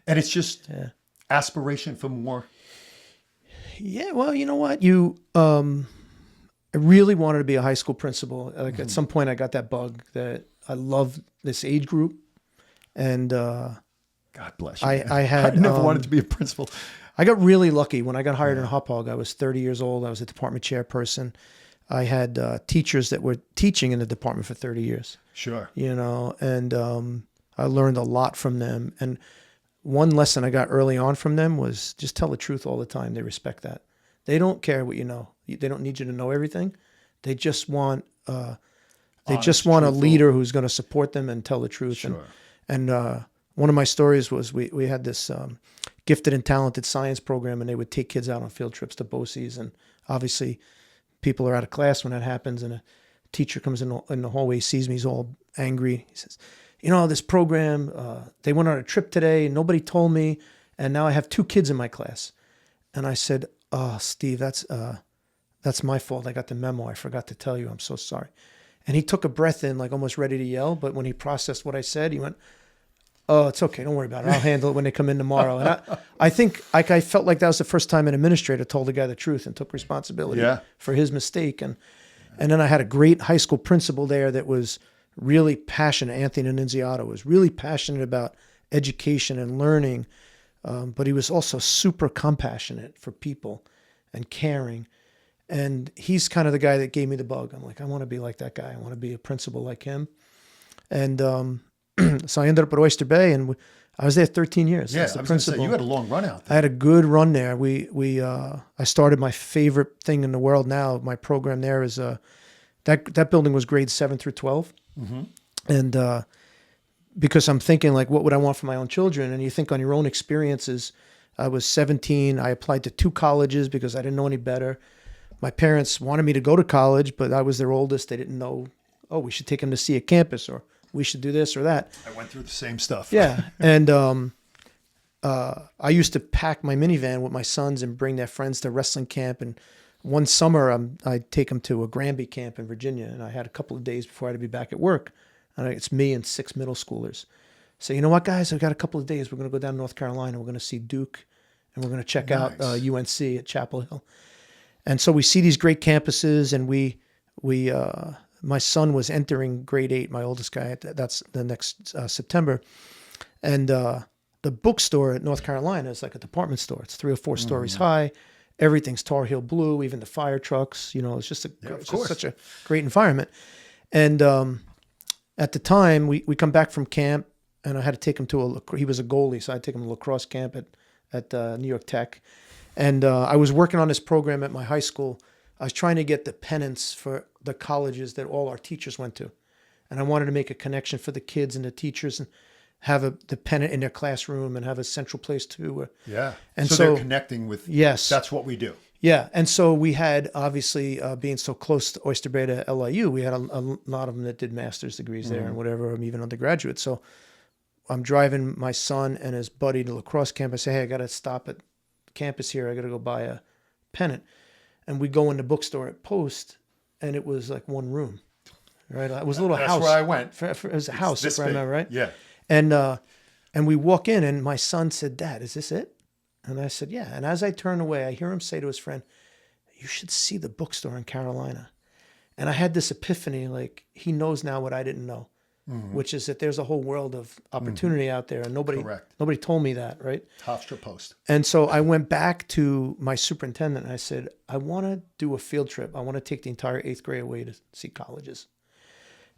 And it's just aspiration for more? Yeah, well, you know what? I really wanted to be a high school principal. Like at some point I got that bug that I love this age group. And God bless you. I never wanted to be a principal. I got really lucky. When I got hired in Hauppauge, I was 30 years old. I was a department chairperson. I had teachers that were teaching in the department for 30 years. Sure. You know, and I learned a lot from them. And one lesson I got early on from them was just tell the truth all the time. They respect that. They don't care what you know. They don't need you to know everything. They just want a leader who's going to support them and tell the truth. Sure. And one of my stories was we had this gifted and talented science program, and they would take kids out on field trips to BOCES. And obviously people are out of class when that happens, and a teacher comes in the hallway, sees me, he's all angry. He says, you know, this program, they went on a trip today, and nobody told me, and now I have 2 kids in my class. And I said, oh, Steve, that's my fault. I got the memo. I forgot to tell you. I'm so sorry. And he took a breath in, like almost ready to yell. But when he processed what I said, he went, oh, it's okay. Don't worry about it. I'll handle it when they come in tomorrow. And I think I felt like that was the first time an administrator told the guy the truth and took responsibility for his mistake. And then I had a great high school principal there that was really passionate. Anthony Annunziato was really passionate about education and learning. But he was also super compassionate for people and caring. And he's kind of the guy that gave me the bug. I'm like, I want to be like that guy. I want to be a principal like him. And so I ended up at Oyster Bay, and I was there 13 years. Yeah, I was going to say, you had a long run out there. I had a good run there. I started my favorite thing in the world now. My program there is that building was grades 7 through 12. Mm-hmm. And because I'm thinking, like, what would I want for my own children? And you think on your own experiences. I was 17. I applied to 2 colleges because I didn't know any better. My parents wanted me to go to college, but I was their oldest. They didn't know, we should take them to see a campus, or we should do this or that. I went through the same stuff. Yeah. And I used to pack my minivan with my sons and bring their friends to wrestling camp. And one summer, I'd take them to a Granby camp in Virginia. And I had a couple of days before I had to be back at work. And it's me and 6 middle schoolers. So, you know what, guys? I've got a couple of days. We're going to go down to North Carolina. We're going to see Duke, and we're going to check out UNC at Chapel Hill. And so we see these great campuses, and my son was entering grade 8, my oldest guy. That's the next September. And the bookstore at North Carolina is like a department store. It's 3 or 4 stories high. Everything's Tar Heel blue, even the fire trucks. You know, it's just such a great environment. And at the time, we come back from camp. and I had to take him to he was a goalie, so I had to take him to lacrosse camp at New York Tech. And I was working on this program at my high school. I was trying to get the pennants for the colleges that all our teachers went to. And I wanted to make a connection for the kids and the teachers and have the pennant in their classroom and have a central place to. Yeah. And so they're connecting with, yes, that's what we do. Yeah. And so we had, obviously, being so close to Oyster Bay to LIU, we had a lot of them that did master's degrees there and whatever, even undergraduate. So I'm driving my son and his buddy to lacrosse camp. I say, hey, I got to stop at campus here. I got to go buy a pennant. And we go in the bookstore at Post, and it was like one room, right? It was a little house. That's where I went. It was a house, if I remember right. Yeah. And we walk in, and my son said, Dad, is this it? And I said, yeah. And as I turn away, I hear him say to his friend, you should see the bookstore in Carolina. And I had this epiphany, like, he knows now what I didn't know, which is that there's a whole world of opportunity out there. And nobody told me that, right? Hofstra Post. And so I went back to my superintendent and I said, I want to do a field trip. I want to take the entire 8th grade away to see colleges.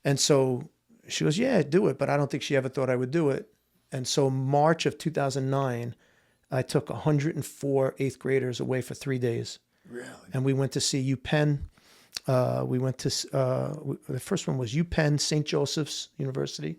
And so she goes, yeah, do it. But I don't think she ever thought I would do it. And so March of 2009, I took 104 8th graders away for 3 days. Really? And we went to see UPenn. We went to, the first one was UPenn, St. Joseph's University.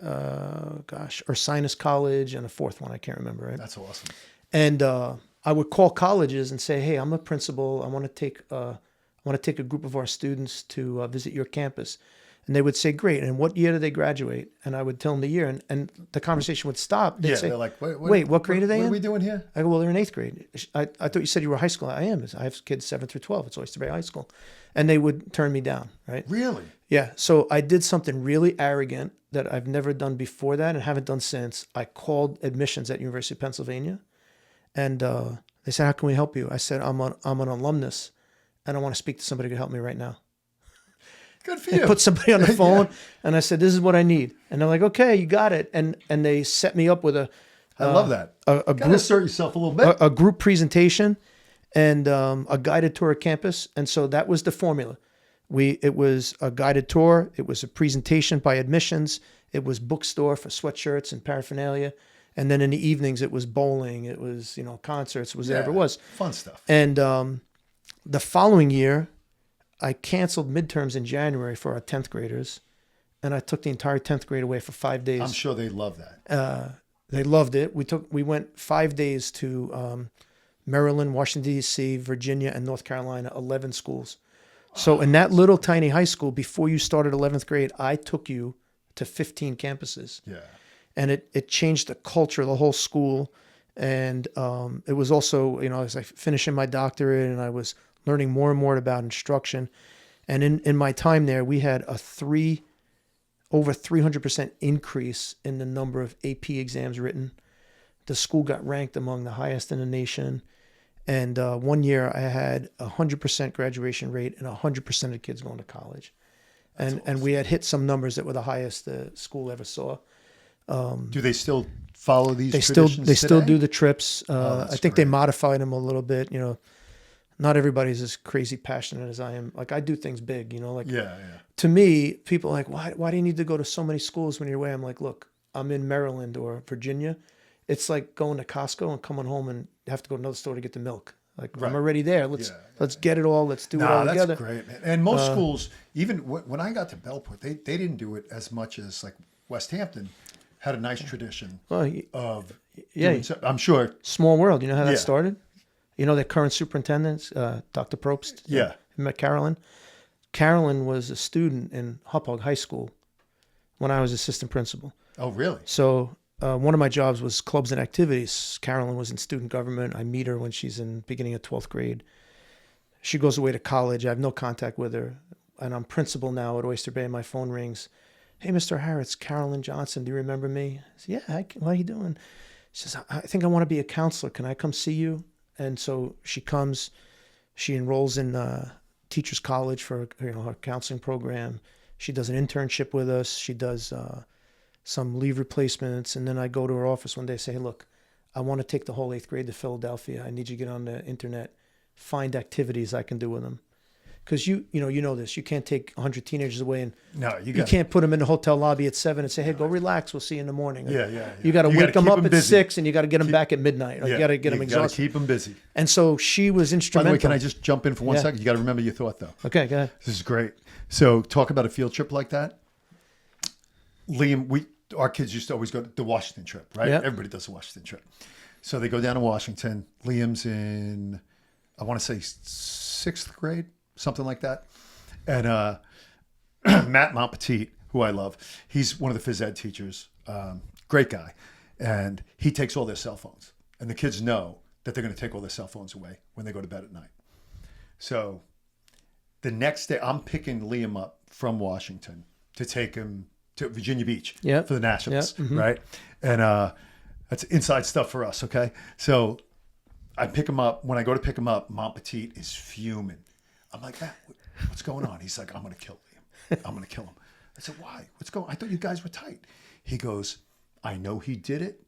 Ursinus College, and a fourth one, I can't remember. Right? That's awesome. And I would call colleges and say, hey, I'm a principal. I want to take a group of our students to visit your campus. And they would say, great. And what year did they graduate? And I would tell them the year. And the conversation would stop. They'd say, they're like, wait, what grade are they in? What are we doing here? I go, well, they're in 8th grade. I thought you said you were high school. I am. I have kids 7 through 12. It's Oyster Bay High School. And they would turn me down, right? Really? Yeah. So I did something really arrogant that I've never done before that and haven't done since. I called admissions at University of Pennsylvania. And they said, how can we help you? I said, I'm an alumnus, and I want to speak to somebody who can help me right now. Good for you. I put somebody on the phone, and I said, this is what I need. And they're like, okay, you got it. And they set me up with I love that. A Gotta assert yourself a little bit. A group presentation and a guided tour of campus. And so that was the formula. It was a guided tour. It was a presentation by admissions. It was bookstore for sweatshirts and paraphernalia. And then in the evenings, it was bowling. It was, concerts. It was whatever it was. Fun stuff. And the following year, I canceled midterms in January for our 10th graders, and I took the entire 10th grade away for 5 days. I'm sure they love that. They loved it. We went 5 days to Maryland, Washington, D.C., Virginia, and North Carolina, 11 schools. So in that little tiny high school, before you started 11th grade, I took you to 15 campuses. Yeah. And it changed the culture of the whole school. And it was also, as I finishing my doctorate and I was learning more and more about instruction. And in my time there, we had over 300% increase in the number of AP exams written. The school got ranked among the highest in the nation. And 1 year I had 100% graduation rate and 100% of the kids going to college. And we had hit some numbers that were the highest the school ever saw. Do they still follow these traditions They still today? do the trips. I think they modified them a little bit, Not everybody's as crazy passionate as I am. Like, I do things big, To me, people are like, why do you need to go to so many schools when you're away? I'm like, look, I'm in Maryland or Virginia. It's like going to Costco and coming home and have to go to another store to get the milk. Like, I'm already there. Let's get it all. Let's do it all together. That's great, man. And most schools, even when I got to Bellport, they didn't do it as much as like West Hampton had a nice tradition of doing so. I'm sure. Small world. You know how that started? The current superintendent, Dr. Probst. Yeah. You met Carolyn. Carolyn was a student in Hauppauge High School when I was assistant principal. Oh, really? So one of my jobs was clubs and activities. Carolyn was in student government. I meet her when she's in beginning of 12th grade. She goes away to college. I have no contact with her. And I'm principal now at Oyster Bay. My phone rings. Hey, Mr. Harris, Carolyn Johnson. Do you remember me? I said, yeah, what are you doing? She says, I think I want to be a counselor. Can I come see you? And so she comes. She enrolls in Teachers College for her counseling program. She does an internship with us. She does some leave replacements. And then I go to her office one day and say, hey, look, I want to take the whole 8th grade to Philadelphia. I need you to get on the internet, find activities I can do with them. because you know this. You can't take 100 teenagers away and No, you can't put them in the hotel lobby at 7 and say, "Hey, go relax. We'll see you in the morning." Yeah. You got to wake them keep up at busy. 6, and you got to get them back at midnight. You got to get them You got to exhausted. keep them busy. And so she was By the instrumental. way, can I just jump in for 1 Yeah. second? You got to remember your thought, though. Okay, go ahead. This is great. So talk about a field trip like that. Liam, our kids used to always go to the Washington trip, right? Yeah. Everybody does the Washington trip. So they go down to Washington. Liam's in, I want to say 6th grade, something like that. And Matt Montpetit, who I love, he's one of the phys ed teachers, great guy. And he takes all their cell phones. And the kids know that they're going to take all their cell phones away when they go to bed at night. So the next day, I'm picking Liam up from Washington to take him to Virginia Beach for the Nationals, right? And that's inside stuff for us, okay? So I pick him up. When I go to pick him up, Montpetit is fuming. I'm like, Matt, what's going on? He's like, I'm going to kill Liam. I'm going to kill him. I said, why? What's going on? I thought you guys were tight. He goes, I know he did it.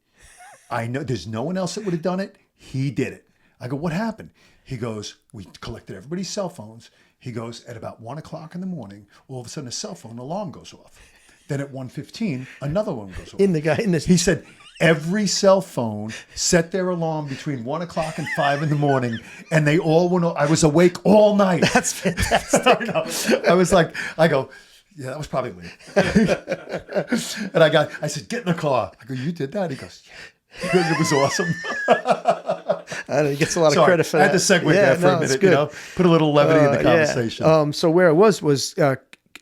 I know there's no one else that would have done it. He did it. I go, what happened? He goes, we collected everybody's cell phones. He goes, at about 1 o'clock in the morning, all of a sudden a cell phone alarm goes off. Then at 1:15, another one goes off. He said, every cell phone set their alarm between 1 o'clock and 5 in the morning, and they all went. I was awake all night. That's fantastic. I was like, I go, yeah, that was probably late. And I said, get in the car. I go, you did that? He goes, yeah. He goes, it was awesome. I know, he gets a lot of credit for that. I had to segue there for a minute, put a little levity in the conversation. Yeah. So where it was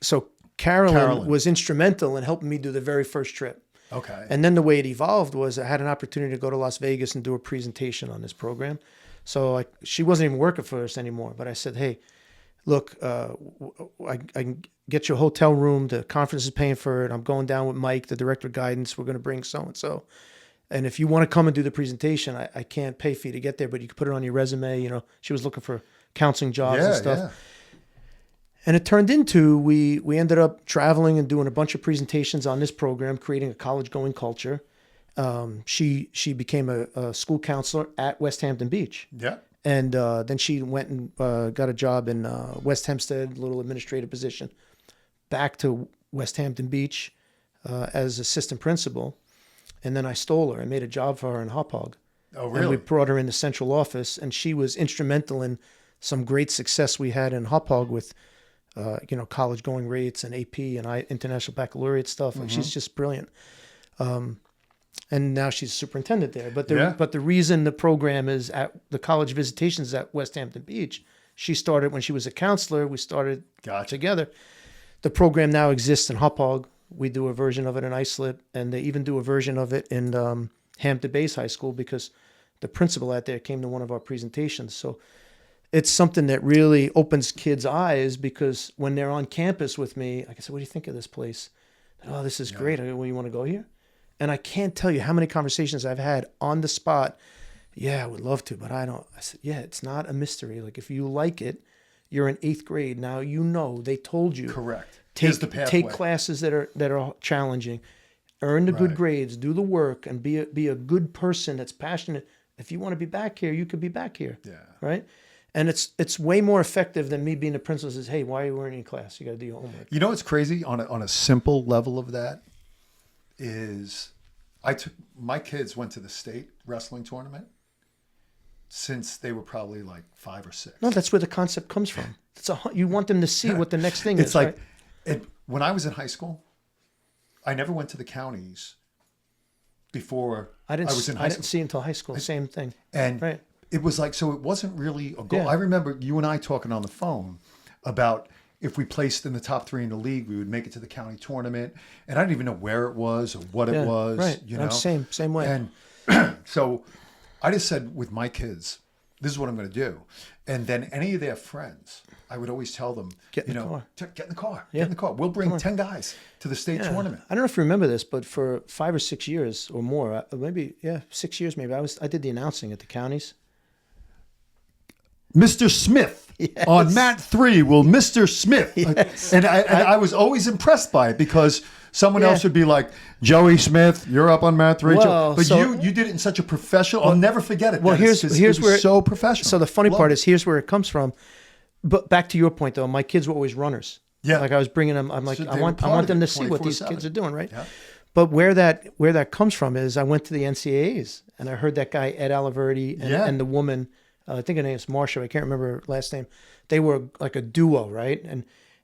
so Carolyn was instrumental in helping me do the very first trip. Okay. And then the way it evolved was I had an opportunity to go to Las Vegas and do a presentation on this program. So she wasn't even working for us anymore, but I said, hey, look, I can get you a hotel room. The conference is paying for it. I'm going down with Mike, the director of guidance. We're going to bring so-and-so. And if you want to come and do the presentation, I can't pay for you to get there, but you can put it on your resume. She was looking for counseling jobs and stuff. Yeah. And it turned into, we ended up traveling and doing a bunch of presentations on this program, creating a college-going culture. She became a school counselor at West Hampton Beach. Yeah. And then she went and got a job in West Hempstead, a little administrative position. Back to West Hampton Beach as assistant principal. And then I stole her. I made a job for her in Hauppauge. Oh, really? And we brought her in the central office, and she was instrumental in some great success we had in Hauppauge with, college going rates and AP and international baccalaureate stuff. Like she's just brilliant. And now she's superintendent there. But the reason the program is at the college visitations at West Hampton Beach, she started when she was a counselor. We started together. The program now exists in Hauppauge. We do a version of it in Islip, and they even do a version of it in Hampton Bays High School because the principal out there came to one of our presentations. So it's something that really opens kids' eyes because when they're on campus with me, I said, what do you think of this place? Oh, this is great. I go, well, you want to go here? And I can't tell you how many conversations I've had on the spot. Yeah, I would love to, but I don't. I said, yeah, it's not a mystery. Like if you like it, you're in 8th grade. Now they told you. Correct. Take classes that are challenging, earn the good grades, do the work, and be a good person that's passionate. If you want to be back here, you could be back here. Yeah. Right. And it's way more effective than me being the principal says, hey, why are you wearing any class? You got to do your homework. You know what's crazy on a simple level of that is my kids went to the state wrestling tournament since they were probably like 5 or 6. No, that's where the concept comes from. You want them to see what the next thing is. It's like when I was in high school, I never went to the counties before I was in high school. I didn't see until high school. Same thing. And it was like, so it wasn't really a goal. Yeah. I remember you and I talking on the phone about if we placed in the top 3 in the league, we would make it to the county tournament. And I didn't even know where it was or what it was. Right. You know? Same way. And so I just said with my kids, this is what I'm going to do. And then any of their friends, I would always tell them, get in the car. Get in the car. Yeah. Get in the car. We'll bring 10 guys to the state tournament. I don't know if you remember this, but for 5 or 6 years or more, 6 years maybe, I did the announcing at the counties. Mr. Smith on mat 3 will Mr. Smith. Yes. And I was always impressed by it because someone else would be like, Joey Smith, you're up on mat 3. Well, but you did it in such a professional, I'll never forget it. Well, here's where so professional. So the funny part is here's where it comes from. But back to your point though, my kids were always runners. Yeah. Like I was bringing them. I'm like, So I they want were part of them it to see what these 24/7. kids are doing, right? Yeah. But where that comes from is I went to the NCAAs and I heard that guy Ed Aliverti and the woman, I think her name is Marsha. I can't remember her last name. They were like a duo, right?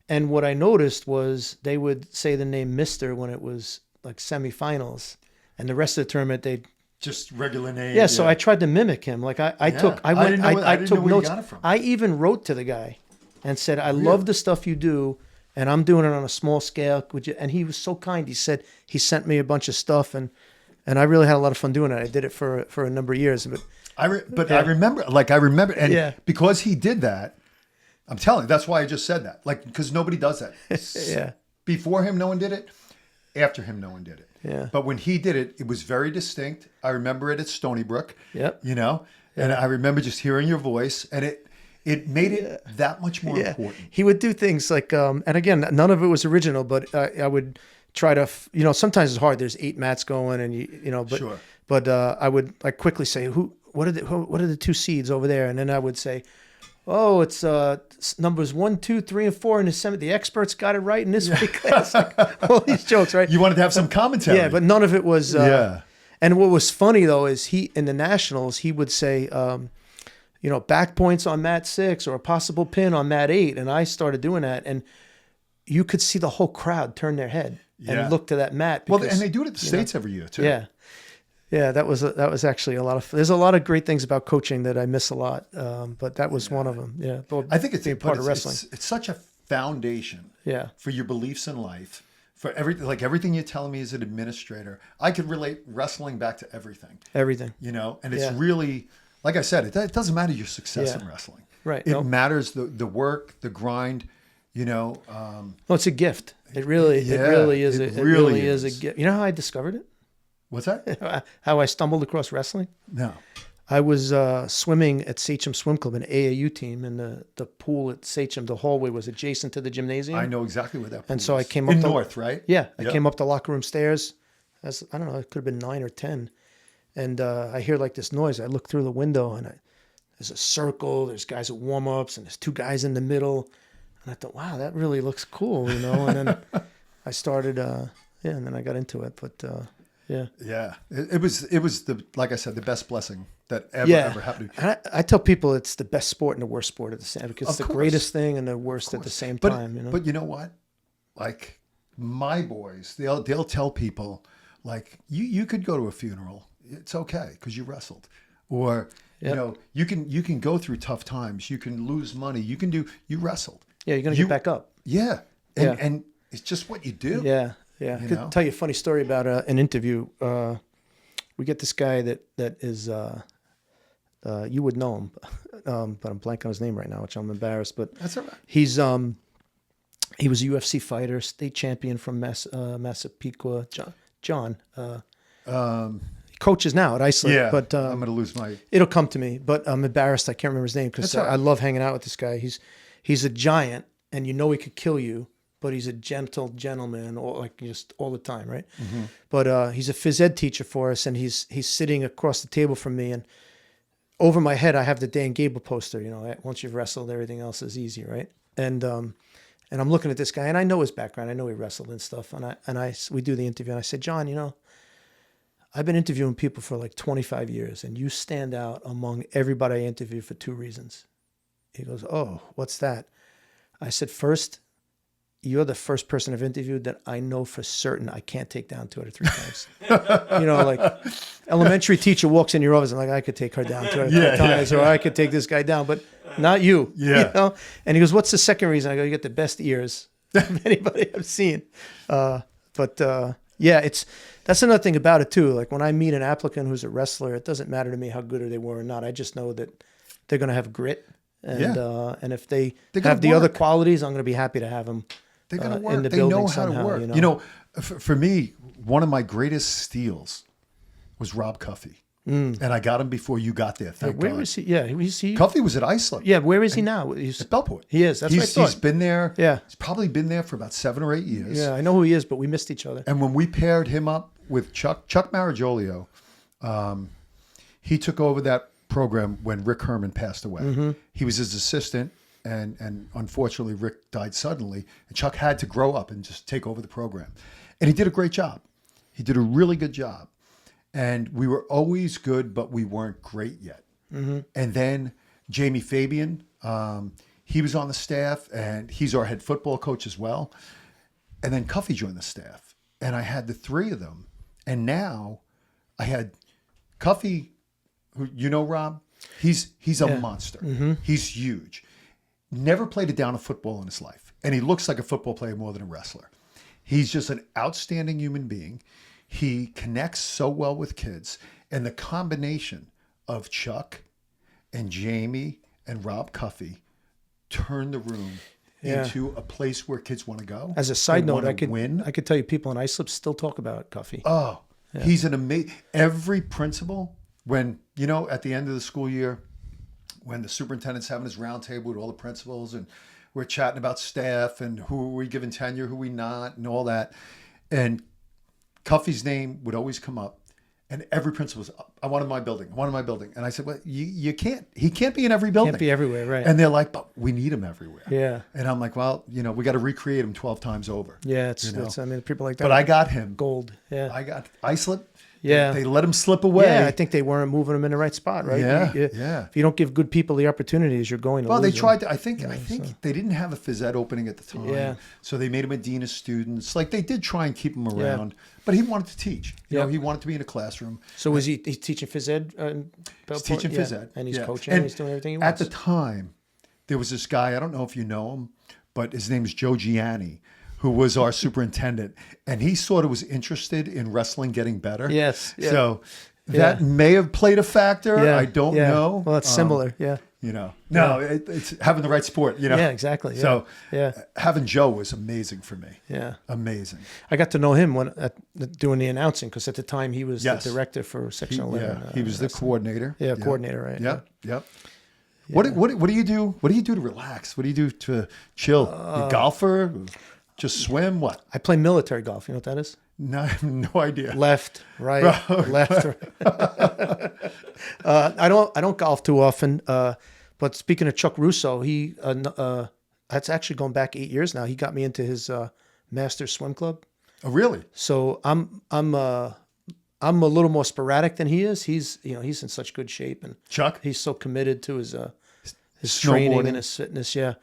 And what I noticed was they would say the name Mister when it was like semifinals, and the rest of the tournament they'd Just regular name. yeah. So I tried to mimic him. Like I I took didn't know where you notes. got it from. I even wrote to the guy and said, I love the stuff you do. And I'm doing it on a small scale. Would you? And he was so kind. He said he sent me a bunch of stuff, and I really had a lot of fun doing it. I did it for a number of years. But I remember, and Yeah. because he did that, I'm telling you, that's why I just said that. Like, because nobody does that. yeah, Before him, no one did it. After him, no one did it. Yeah. But when he did it, it was very distinct. I remember it at Stony Brook. Yep. You know, and I remember just hearing your voice, and it made it that much more important. He would do things like, and again, none of it was original, but I would try to, sometimes it's hard. There's 8 mats going, and but Sure. but I would like quickly say, what are the 2 seeds over there, and then I would say, oh, it's numbers 1, 2, 3, and 4 in the semi. The experts got it right in this week class. Like, all these jokes, right? You wanted to have some commentary. Yeah, but none of it was. Yeah. And what was funny though is he in the nationals he would say, back points on mat 6 or a possible pin on mat 8, and I started doing that, and you could see the whole crowd turn their head and look to that mat. Well, because, and they do it at the States every year too. Yeah. Yeah, that was actually a lot of. There's a lot of great things about coaching that I miss a lot, but that was one of them. Yeah, I think it's being part of wrestling. It's such a foundation. Yeah. For your beliefs in life, for everything you're telling me as an administrator, I could relate wrestling back to everything. Everything. And it's really, like I said, it doesn't matter your success in wrestling. Right. It matters the work, the grind. Well, it's a gift. It really is. It really is a gift. You know how I discovered it? What's that? How I stumbled across wrestling? No. I was swimming at Sachem Swim Club, an AAU team, and the pool at Sachem, the hallway was adjacent to the gymnasium. I know exactly where that pool And so I is. came up in the North, right? Yeah, I came up the locker room stairs. I don't know, it could have been 9 or 10. And I hear like this noise. I look through the window, and there's a circle. There's guys at warm-ups, and there's 2 guys in the middle. And I thought, wow, that really looks cool, And then I started, and then I got into it. But yeah. Yeah. It was like I said, the best blessing that ever happened to me. And I tell people it's the best sport and the worst sport at the same, because it's the course. greatest thing and the worst at the same time. But you know what? Like my boys, they'll tell people, like, you could go to a funeral. It's okay because you wrestled. Or you can go through tough times. You can lose money. You wrestled. Yeah, you're gonna get back up. Yeah. And it's just what you do. Yeah. Yeah, I could tell you a funny story about an interview. We get this guy that is, you would know him, but I'm blanking on his name right now, which I'm embarrassed. But that's all right. He was a UFC fighter, state champion from Massapequa. John. He coaches now at Iceland. Yeah, but I'm going to lose my. It'll come to me, but I'm embarrassed. I can't remember his name because I love hanging out with this guy. He's a giant, and he could kill you. But he's a gentle gentleman, just all the time, right? Mm-hmm. But he's a phys ed teacher for us, and he's sitting across the table from me, and over my head I have the Dan Gable poster. Once you've wrestled, everything else is easy, right? And I'm looking at this guy, and I know his background. I know he wrestled and stuff. And we do the interview, and I said, John, I've been interviewing people for like 25 years, and you stand out among everybody I interview for 2 reasons. He goes, oh, what's that? I said, first, you're the first person I've interviewed that I know for certain I can't take down 2 out of 3 times. Like elementary teacher walks in your office and like, I could take her down 2 out of 3 times, or I could take this guy down, but not you. Yeah. And he goes, what's the second reason? I go, you get the best ears of anybody I've seen. That's another thing about it too. Like when I meet an applicant who's a wrestler, it doesn't matter to me how good they were or not. I just know that they're going to have grit. And if they have the other qualities, I'm going to be happy to have them. They're going to work. In the they building know how somehow, to work. For me, one of my greatest steals was Rob Cuffey. And I got him before you got there. Thank God. Where is he? Yeah, is he? Cuffey was at Iceland. Yeah, where is he now? He's at Bellport. He is. That's what I thought. He's been there. Yeah. He's probably been there for about 7 or 8 years. Yeah, I know who he is, but we missed each other. And when we paired him up with Chuck Maraggiolio, he took over that program when Rick Herman passed away. Mm-hmm. He was his assistant, and unfortunately Rick died suddenly, and Chuck had to grow up and just take over the program. And he did a great job. He did a really good job. And we were always good, but we weren't great yet. And then Jamie Fabian, he was on the staff, and he's our head football coach as well. And then Cuffy joined the staff, and I had the three of them. And now I had Cuffy, who you know, Rob. He's a monster. He's huge. Never played a down of football in his life, and he looks like a football player more than a wrestler. He's just an outstanding human being. He connects so well with kids, and the combination of Chuck and Jamie and Rob Cuffy turned the room into a place where kids want to go. As a side note, I could tell you people in Islip still talk about Cuffy. Oh, he's an amazing. Every principal, when at the end of the school year, when the superintendent's having his round table with all the principals, and we're chatting about staff and who are we giving tenure, who we not, and all that, and Cuffy's name would always come up, and every principal was, I want him in my building. I want him in my building. And I said, well, you can't. He can't be in every building. Can't be everywhere, right? And they're like, but we need him everywhere. Yeah. And I'm like, well, we got to recreate him 12 times over. Yeah, it's people like that. But I got him. Gold. Yeah. I got Islip. Yeah. They let him slip away. Yeah, I think they weren't moving him in the right spot, right? Yeah. If you don't give good people the opportunities, you're going to lose they them. tried to. I think they didn't have a phys ed opening at the time. Yeah. So they made him a dean of students. Like they did try and keep him around, but he wanted to teach. You know, he wanted to be in a classroom. So was he's teaching phys ed? He's teaching phys ed. And he's coaching and he's doing everything he wants. At the time, there was this guy, I don't know if you know him, but his name is Joe Gianni, who was our superintendent, and he sort of was interested in wrestling getting better. Yes. Yeah. So that may have played a factor. Yeah. I don't know. Well, it's similar. Yeah. It's having the right sport. Yeah, exactly. Yeah. So having Joe was amazing for me. Yeah. Amazing. I got to know him doing the announcing, because at the time he was the director for Section 11. He was the coordinator. Yeah, coordinator, right? Yep. Yeah. What do you do? What do you do to relax? What do you do to chill? You golfer? Just swim? What? I play military golf. You know what that is? No, I have no idea. Left, right, left. Right. I don't golf too often. But speaking of Chuck Russo, he that's actually going back 8 years now. He got me into his master swim club. Oh, really? So I'm a little more sporadic than he is. He's in such good shape, and Chuck, he's so committed to his training and his fitness. Yeah.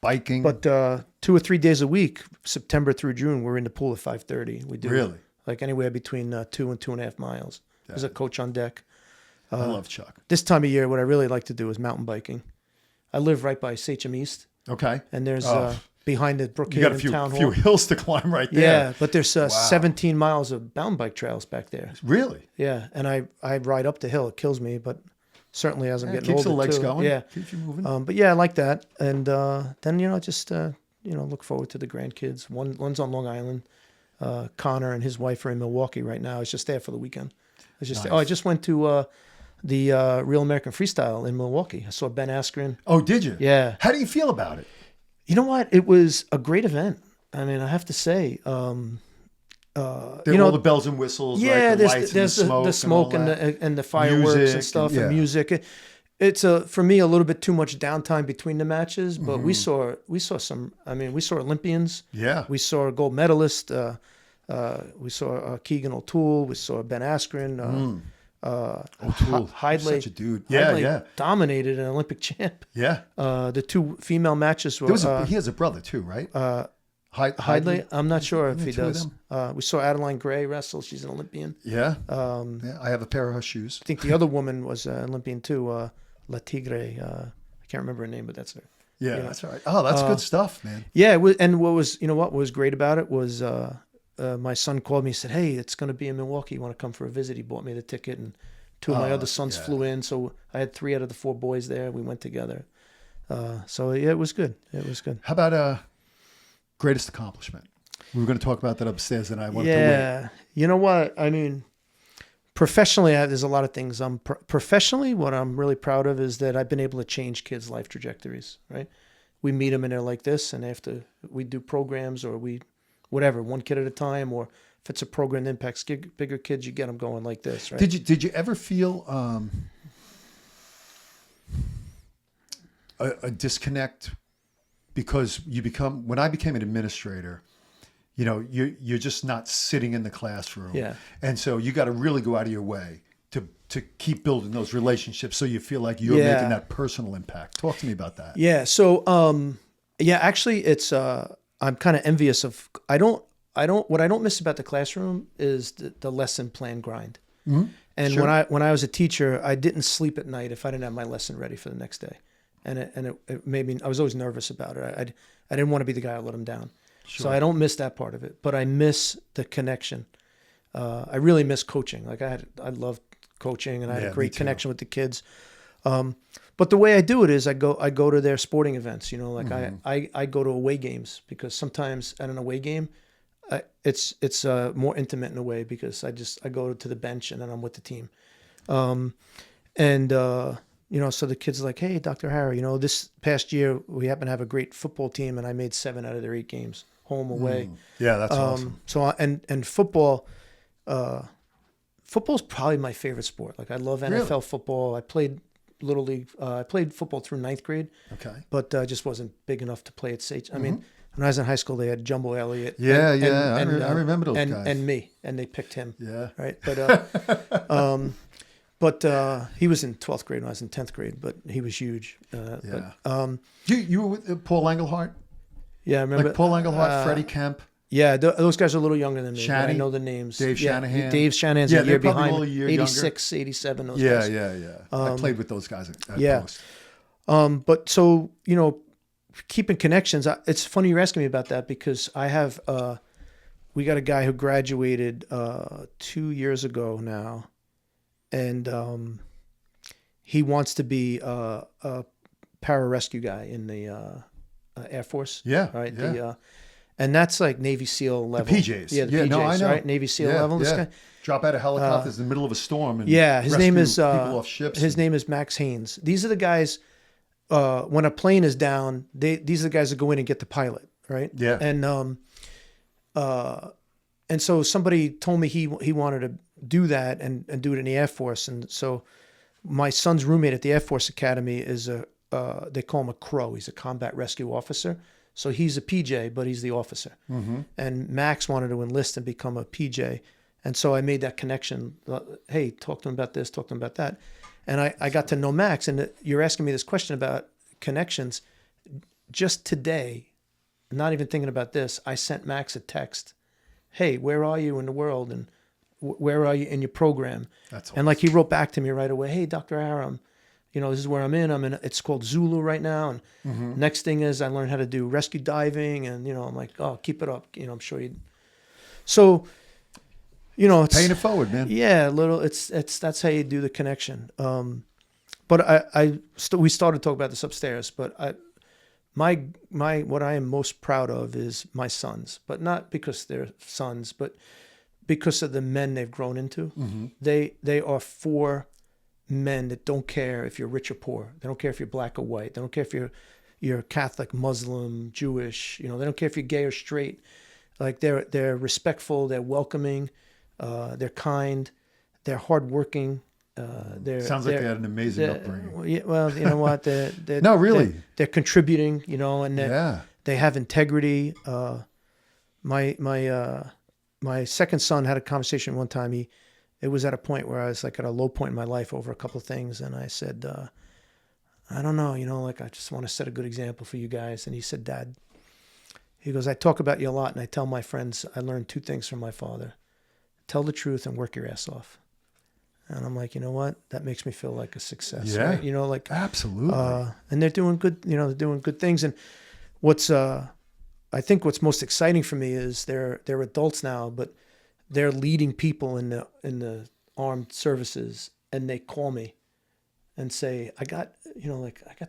Biking. But 2 or 3 days a week, September through June, we're in the pool at 5:30. We do really like anywhere between 2 and 2.5 miles. There's a coach on deck. I love Chuck. This time of year, what I really like to do is mountain biking. I live right by Sachem East. Okay. And there's behind the Brookhaven you got a few hills to climb right there. Yeah, but there's 17 miles of mountain bike trails back there. Really? Yeah, and I ride up the hill. It kills me, but certainly as I'm getting older, keeps the legs going. Yeah, keeps you moving. But yeah, I like that. And then just look forward to the grandkids. One's on Long Island. Connor and his wife are in Milwaukee right now. I was just there for the weekend. I just went to the Real American Freestyle in Milwaukee. I saw Ben Askren. Oh, did you? Yeah. How do you feel about it? You know what? It was a great event. I mean, I have to say. All the bells and whistles. Yeah, right? The lights there's the smoke and the fireworks music, and stuff and music. It's for me a little bit too much downtime between the matches, but we saw some. I mean, we saw Olympians. Yeah. We saw a gold medalist. We saw Keegan O'Toole. We saw Ben Askren. O'Toole, Hidley, such a dude. Yeah, dominated an Olympic champ. Yeah. The two female matches were. He has a brother too, right? Hidley. I'm not sure if he does. We saw Adeline Gray wrestle. She's an Olympian. Yeah. I have a pair of her shoes. I think the other woman was an Olympian too. La Tigre. I can't remember her name, but that's her. Yeah, that's all right. Oh, that's good stuff, man. Yeah, and what was great about it was my son called me and said, "Hey, it's going to be in Milwaukee. You want to come for a visit?" He bought me the ticket, and two of my other sons flew in. So I had 3 out of the 4 boys there. We went together. So yeah, it was good. It was good. How about greatest accomplishment? We were going to talk about that upstairs, and I wanted to wait. Yeah, you know what? I mean, professionally, there's a lot of things. Professionally, what I'm really proud of is that I've been able to change kids' life trajectories. Right? We meet them and they're like this, and after we do programs or whatever, one kid at a time, or if it's a program that impacts bigger kids, you get them going like this, right? Did you ever feel a disconnect because when I became an administrator, you're just not sitting in the classroom. Yeah. And so you got to really go out of your way to keep building those relationships so you feel like you're making that personal impact. Talk to me about that. Yeah. So, actually it's, I'm kind of envious of, what I don't miss about the classroom is the lesson plan grind. Mm-hmm. And Sure. when I was a teacher, I didn't sleep at night if I didn't have my lesson ready for the next day. And it made me, I was always nervous about it. I didn't want to be the guy who let him down. Sure. So I don't miss that part of it, but I miss the connection. I really miss coaching. Like I loved coaching, and I had a great connection with the kids. But the way I do it is I go to their sporting events. I go to away games because sometimes at an away game, it's more intimate in a way because I go to the bench and then I'm with the team. So the kids are like, hey, Dr. Harry, this past year we happen to have a great football team and I made 7 out of their 8 games, home, away. Yeah, that's awesome. So, and football, football's probably my favorite sport. Like I love NFL football. I played Little League. I played football through 9th grade. Okay. But just wasn't big enough to play at Sachem. I mean, when I was in high school, they had Jumbo Elliott. I remember those guys. And me, and they picked him. Yeah. Right. But he was in 12th grade when I was in 10th grade, but he was huge. You were with Paul Englehart? Yeah, I remember. Like Paul Englehart, Freddie Kemp. Yeah, those guys are a little younger than me. Shanahan, I know the names. Dave Shanahan. Dave Shanahan's a year behind. All a year 86, younger. 87, those guys. Yeah. I played with those guys at Post. But so, keeping connections, it's funny you're asking me about that because I have, we got a guy who graduated 2 years ago now, and he wants to be a pararescue guy in the Air Force. Yeah. Right. Yeah. And that's like Navy SEAL level. The PJs. Yeah, the PJs, no, I know. right? Navy SEAL level. This guy. Drop out of helicopters in the middle of a storm and his name is people off ships. His name is Max Haynes. These are the guys, when a plane is down, these are the guys that go in and get the pilot, right? Yeah. And so somebody told me he wanted to do that and do it in the Air Force. And so my son's roommate at the Air Force Academy is they call him a CRO. He's a combat rescue officer. So he's a PJ, but he's the officer. Mm-hmm. And Max wanted to enlist and become a PJ. And so I made that connection. Hey, talk to him about this, talk to him about that. And I got to know Max. And you're asking me this question about connections. Just today, not even thinking about this, I sent Max a text. Hey, where are you in the world? And where are you in your program? That's awesome. And like he wrote back to me right away. Hey, Dr. Aram, this is where I'm in. It's called Zulu right now. And next thing is I learned how to do rescue diving. And, I'm like, oh, keep it up. I'm sure you. So, it's paying it forward, man. Yeah, that's how you do the connection. But we started talking about this upstairs, but what I am most proud of is my sons, but not because they're sons, but because of the men they've grown into. Mm-hmm. They are 4 men that don't care if you're rich or poor. They don't care if you're black or white. They don't care if you're Catholic, Muslim, Jewish. They don't care if you're gay or straight. Like they're respectful. They're welcoming. They're kind. They're hardworking. Sounds like they had an amazing upbringing. Yeah, well, you know what? They're no, really. They're contributing. And they have integrity. My second son had a conversation one time. It was at a point where I was like at a low point in my life over a couple of things. And I said, I don't know, I just want to set a good example for you guys. And he said, Dad, he goes, I talk about you a lot. And I tell my friends, I learned 2 things from my father. Tell the truth and work your ass off. And I'm like, you know what? That makes me feel like a success. Yeah. Right? Absolutely. And they're doing good, they're doing good things. And I think what's most exciting for me is they're adults now, but they're leading people in the armed services, and they call me and say, I got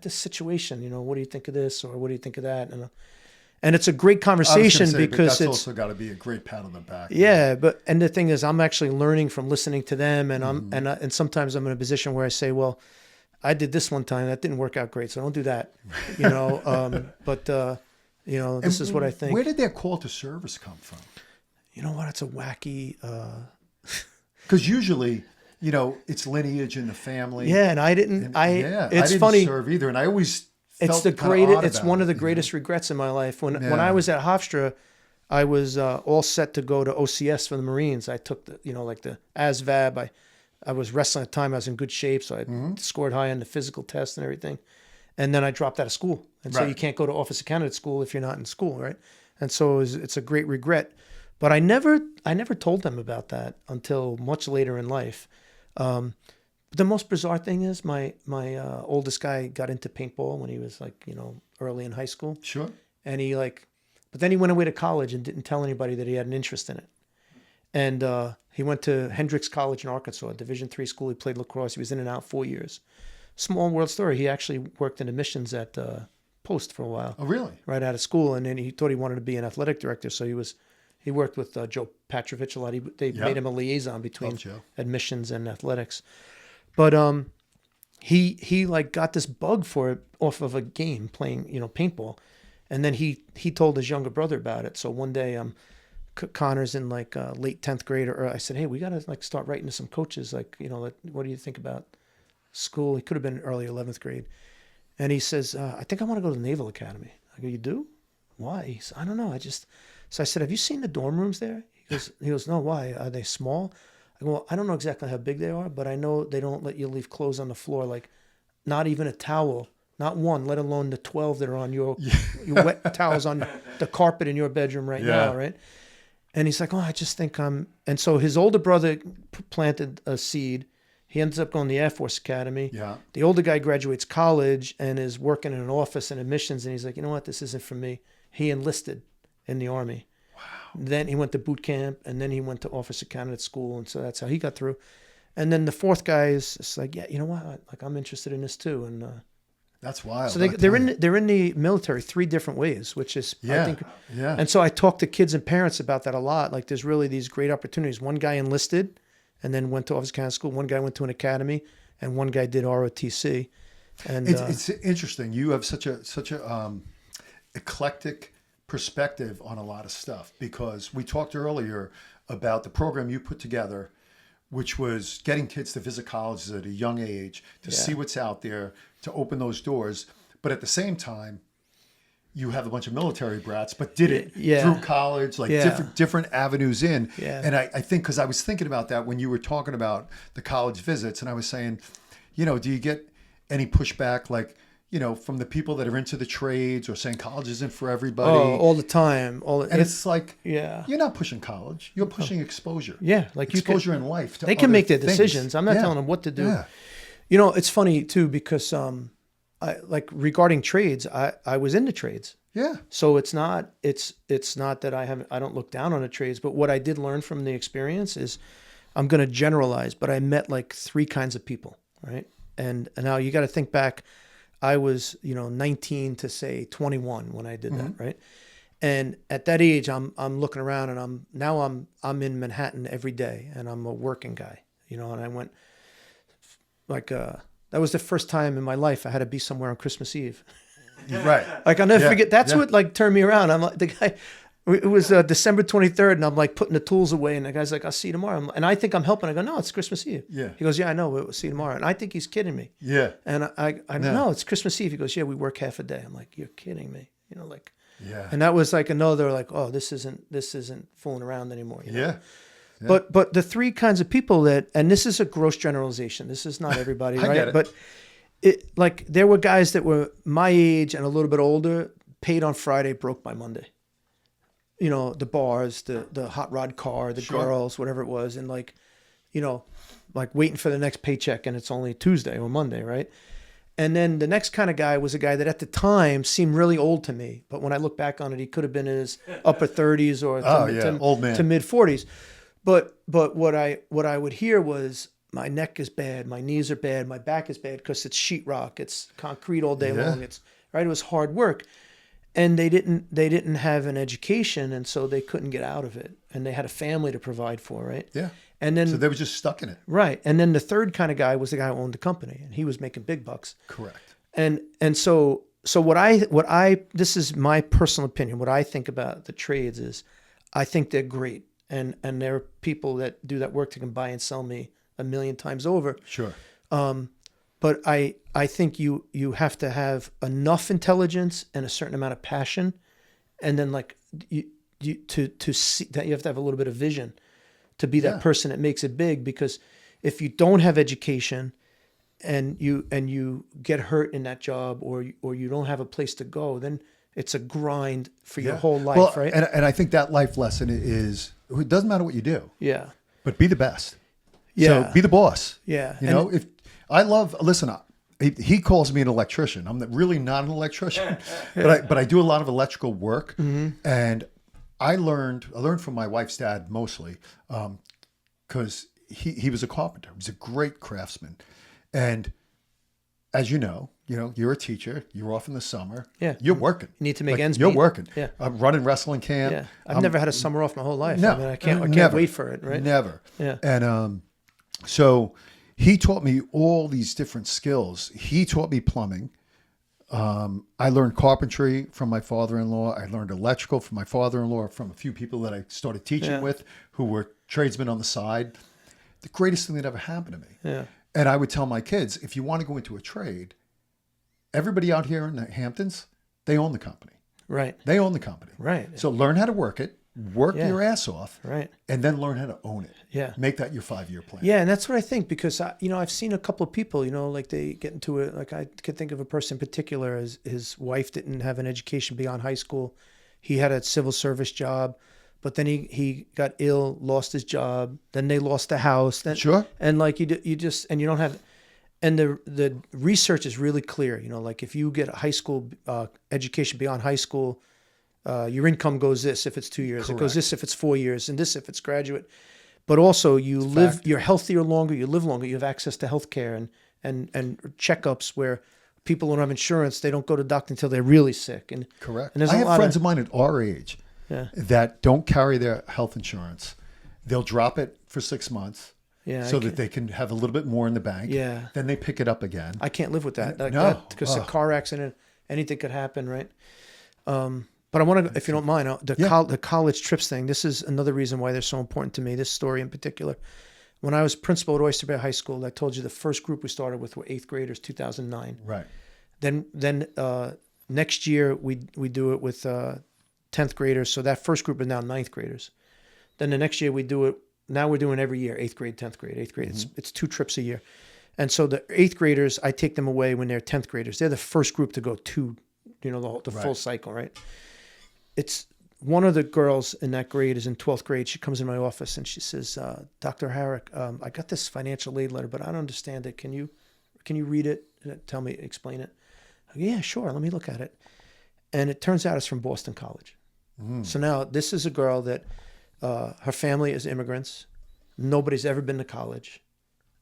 this situation, what do you think of this? Or what do you think of that? And it's a great conversation because that's also got to be a great pat on the back. Yeah. And the thing is, I'm actually learning from listening to them. And and sometimes I'm in a position where I say, well, I did this one time, that didn't work out great. So don't do that, but this is what I think. Where did their call to service come from? You know what? It's a wacky, because usually, it's lineage in the family. Yeah. And I didn't, it's funny. Serve either. And I always It's felt the kinda greatest. odd It's about one it, of the you know? greatest regrets in my life. When Yeah. I was at Hofstra, I was all set to go to OCS for the Marines. I took the like the ASVAB. I was wrestling at the time. I was in good shape, so I scored high on the physical test and everything. And then I dropped out of school, and so Right. you can't go to officer candidate school if you're not in school, right? And so it's a great regret. But I never told them about that until much later in life. The most bizarre thing is my oldest guy got into paintball when he was like, early in high school. Sure. And but then he went away to college and didn't tell anybody that he had an interest in it. And he went to Hendrix College in Arkansas, a Division III school. He played lacrosse. He was in and out 4 years. Small world story. He actually worked in admissions at Post for a while. Oh, really? Right out of school. And then he thought he wanted to be an athletic director. So he worked with Joe Patrovich a lot. They made him a liaison between admissions and athletics. But he like got this bug for it off of a game playing, paintball. And then he told his younger brother about it. So one day Connor's in like late 10th grade, or I said, hey, we got to like start writing to some coaches. Like, what do you think about school? He could have been early 11th grade. And he says, I think I want to go to the Naval Academy. I go, you do? Why? He said, I don't know. So I said, have you seen the dorm rooms there? He goes, no, why? Are they small? I go, well, I don't know exactly how big they are, but I know they don't let you leave clothes on the floor, like not even a towel, not one, let alone the 12 that are on your wet towels on the carpet in your bedroom right now, right? And he's like, oh, I just think I'm... And so his older brother planted a seed. He ends up going to the Air Force Academy. Yeah. The older guy graduates college and is working in an office in admissions, and he's like, you know what, this isn't for me. He enlisted in the Army. Then he went to boot camp, and then he went to officer candidate school, and so that's how he got through. And then the fourth guy is just like, yeah, you know what? Like, I'm interested in this too, and that's wild. so they're in the military 3 different ways, which is I think. Yeah. And so I talk to kids and parents about that a lot. Like, there's really these great opportunities. One guy enlisted, and then went to officer candidate school. One guy went to an academy, and one guy did ROTC. And it's interesting. You have such a eclectic perspective on a lot of stuff, because we talked earlier about the program you put together, which was getting kids to visit colleges at a young age, to see what's out there, to open those doors. But at the same time, you have a bunch of military brats, but did it through college, like different avenues in. Yeah. And I think, because I was thinking about that when you were talking about the college visits, and I was saying, do you get any pushback, like, from the people that are into the trades, or saying college isn't for everybody? Oh, all the time. And it's like, you're not pushing college. You're pushing exposure. Yeah, like exposure in life. They can make their things. decisions. I'm not telling them what to do. Yeah. It's funny too, because regarding trades, I was into trades. Yeah. So it's not that I don't look down on the trades, but what I did learn from the experience is, I'm going to generalize, but I met like 3 kinds of people, right? And now you got to think back. I was, 19 to say 21 when I did that, right? And at that age, I'm looking around, and I'm in Manhattan every day, and I'm a working guy, and I went like that was the first time in my life I had to be somewhere on Christmas Eve. Right. Like, I'll never forget. That's what like turned me around. I'm like, the guy. It was December 23rd, and I'm like putting the tools away, and the guy's like, I'll see you tomorrow. And I think I'm helping. I go, no, it's Christmas Eve. Yeah. He goes, yeah, I know. We'll see you tomorrow. And I think he's kidding me. Yeah. And I go, no, it's Christmas Eve. He goes, yeah, we work half a day. I'm like, you're kidding me. Like, yeah. And that was like another, like, oh, this isn't fooling around anymore. Yeah. But the 3 kinds of people and this is a gross generalization. This is not everybody, right? Get it. But like, there were guys that were my age and a little bit older, paid on Friday, broke by Monday. The bars, the hot rod car, the girls, whatever it was. And like, like waiting for the next paycheck, and it's only Tuesday or Monday, right? And then the next kind of guy was a guy that at the time seemed really old to me. But when I look back on it, he could have been in his upper 30s or old man to mid 40s. But what I would hear was, my neck is bad, my knees are bad, my back is bad because it's sheetrock, it's concrete all day long. It's right. It was hard work. And they didn't have an education, and so they couldn't get out of it. And they had a family to provide for, right? Yeah. And then so they were just stuck in it. Right. And then the third kind of guy was the guy who owned the company, and he was making big bucks. Correct. And so what I this is my personal opinion. What I think about the trades is, I think they're great, and there are people that do that work that can buy and sell me 1 million times over. Sure. but I think you have to have enough intelligence and a certain amount of passion, and then like to see that you have to have a little bit of vision to be that person that makes it big. Because if you don't have education and you get hurt in that job, or you don't have a place to go, then it's a grind for your whole life, well, right? And I think that life lesson is, it doesn't matter what you do, but be the best. Yeah. So be the boss. Yeah. You know, if I love, listen, he calls me an electrician. I'm really not an electrician, but I do a lot of electrical work. And I learned from my wife's dad mostly, because he was a carpenter. He was a great craftsman. And as you know, you're a teacher. You're off in the summer. Yeah. You're working. You need to make ends meet. You're working. Yeah. I'm running wrestling camp. Yeah. I've never had a summer off my whole life. No. I mean, I can't Never. wait for it, right? Never. Yeah. And so he taught me all these different skills. He taught me plumbing. I learned carpentry from my father-in-law. I learned electrical from my father-in-law, from a few people that I started teaching with who were tradesmen on the side. The greatest thing that ever happened to me. Yeah. And I would tell my kids, if you want to go into a trade, everybody out here in the Hamptons, they own the company. Right. They own the company. Right. So learn how to work it, work your ass off, right, and then learn how to own it. Yeah. Make that your 5-year plan. Yeah, and that's what I think, because I've seen a couple of people, like they get into it. Like I could think of a person in particular, as his wife didn't have an education beyond high school. He had a civil service job, but then he got ill, lost his job. Then they lost the house. Then, Sure. And like you just, and you don't have, and the research is really clear. Like if you get a high school education beyond high school, your income goes this if it's 2 years. Correct. It goes this if it's 4 years, and this if it's graduate. But also you're healthier longer, you live longer, you have access to healthcare and checkups where people don't have insurance, they don't go to the doctor until they're really sick. And correct. And I have friends of mine at our age that don't carry their health insurance. They'll drop it for 6 months so that they can have a little bit more in the bank. Yeah. Then they pick it up again. I can't live with that. Because a car accident, anything could happen, right? But I want to, if you don't mind, the college trips thing. This is another reason why they're so important to me. This story in particular. When I was principal at Oyster Bay High School, I told you the first group we started with were 8th graders, 2009. Right. Then next year we do it with 10th graders. So that first group is now 9th graders. Then the next year we do it. Now we're doing every year, 8th grade, 10th grade, 8th grade. Mm-hmm. It's 2 trips a year. And so the 8th graders, I take them away when they're 10th graders. They're the first group to go to, the full cycle, right? It's one of the girls in that grade is in 12th grade. She comes in my office and she says, Dr. Herrick, I got this financial aid letter, but I don't understand it. Can you read it? Tell me, explain it. I go, yeah, sure. Let me look at it. And it turns out it's from Boston College. Mm. So now this is a girl that her family is immigrants. Nobody's ever been to college.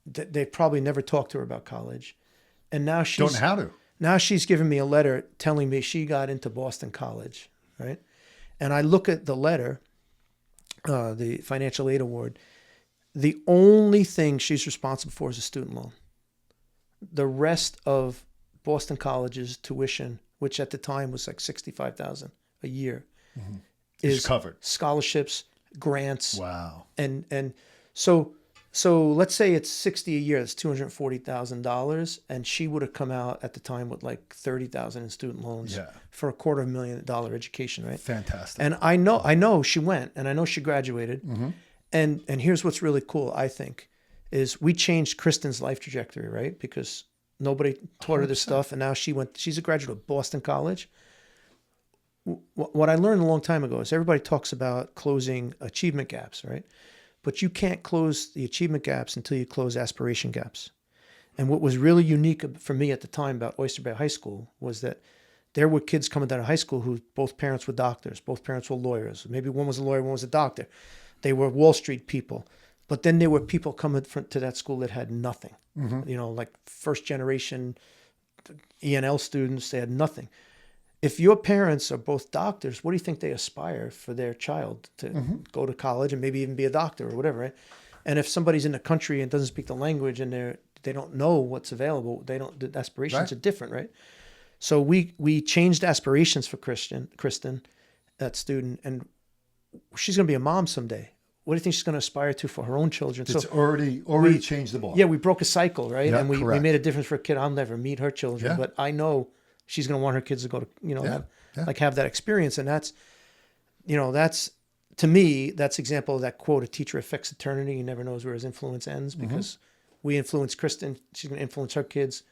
They've probably never talked to her about college. And now Don't know how to. Now she's giving me a letter telling me she got into Boston College, right? And I look at the letter, the financial aid award. The only thing she's responsible for is a student loan. The rest of Boston College's tuition, which at the time was like $65,000 a year, is covered. Scholarships, grants. Wow. And so let's say it's $60,000 a year. That's $240,000, and she would have come out at the time with like $30,000 in student loans for a $250,000 education, right? Fantastic. And I know she went, and I know she graduated. Mm-hmm. And here's what's really cool, I think, is we changed Kristen's life trajectory, right? Because nobody taught her this stuff, and now she's a graduate of Boston College. What I learned a long time ago is everybody talks about closing achievement gaps, right? But you can't close the achievement gaps until you close aspiration gaps. And what was really unique for me at the time about Oyster Bay High School was that there were kids coming out of high school who both parents were doctors, both parents were lawyers. Maybe one was a lawyer, one was a doctor. They were Wall Street people. But then there were people coming to that school that had nothing. Mm-hmm. Like first generation E&L students, they had nothing. If your parents are both doctors, what do you think they aspire for their child to go to college and maybe even be a doctor or whatever, right? And if somebody's in the country and doesn't speak the language and they don't know what's available, the aspirations are different, right? So we changed aspirations for Kristen, that student, and she's going to be a mom someday. what do you think she's going to aspire to for her own children? It's So already changed the ball. yeah, we broke a cycle, right? Yeah, And we correct. made a difference for a kid. I'll never meet her children, Yeah. but I know she's going to want her kids to go to, Yeah. have that experience. And that's, that's, to me, that's example of that quote, a teacher affects eternity. He never knows where his influence ends, because we influence Kristen. She's going to influence her kids.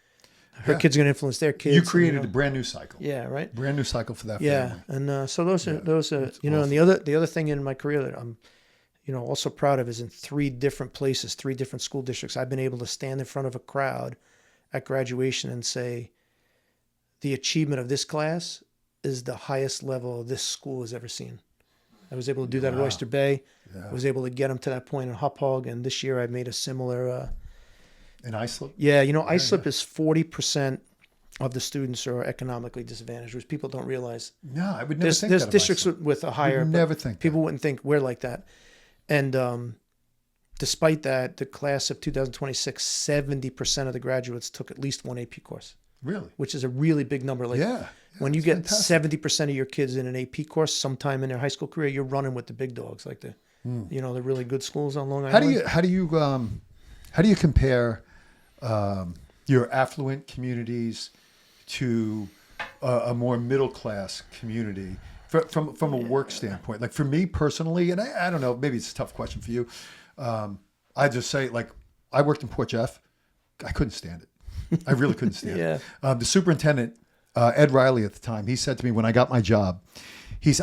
Her kids are going to influence their kids. You created a brand new cycle. Yeah, right. Brand new cycle for that Yeah, family. and so those are That's and awesome. the other thing in my career that I'm also proud of is in 3 different places, 3 different school districts, I've been able to stand in front of a crowd at graduation and say, the achievement of this class is the highest level this school has ever seen. I was able to do that at Oyster Bay. Yeah. I was able to get them to that point in Hauppauge, and this year I made a similar. In Islip? Yeah, Islip is 40% of the students are economically disadvantaged, which people don't realize. No, I would never There's think there's that of districts Islip. with a higher. Would never think people that. wouldn't think we're like that, and despite that, the class of 2026, 70% of the graduates took at least one AP course, Really? which is a really big number. Like Yeah. when you that's get fantastic. 70% of your kids in an AP course sometime in their high school career, you're running with the big dogs, like the the really good schools on Long Island. How do you compare your affluent communities to a more middle class community from a work standpoint? Like for me personally, and I don't know, maybe it's a tough question for you. I just say, like, I worked in Port Jeff. I couldn't stand it. I really couldn't stand Yeah. it. The superintendent, Ed Riley at the time, he said to me when I got my job,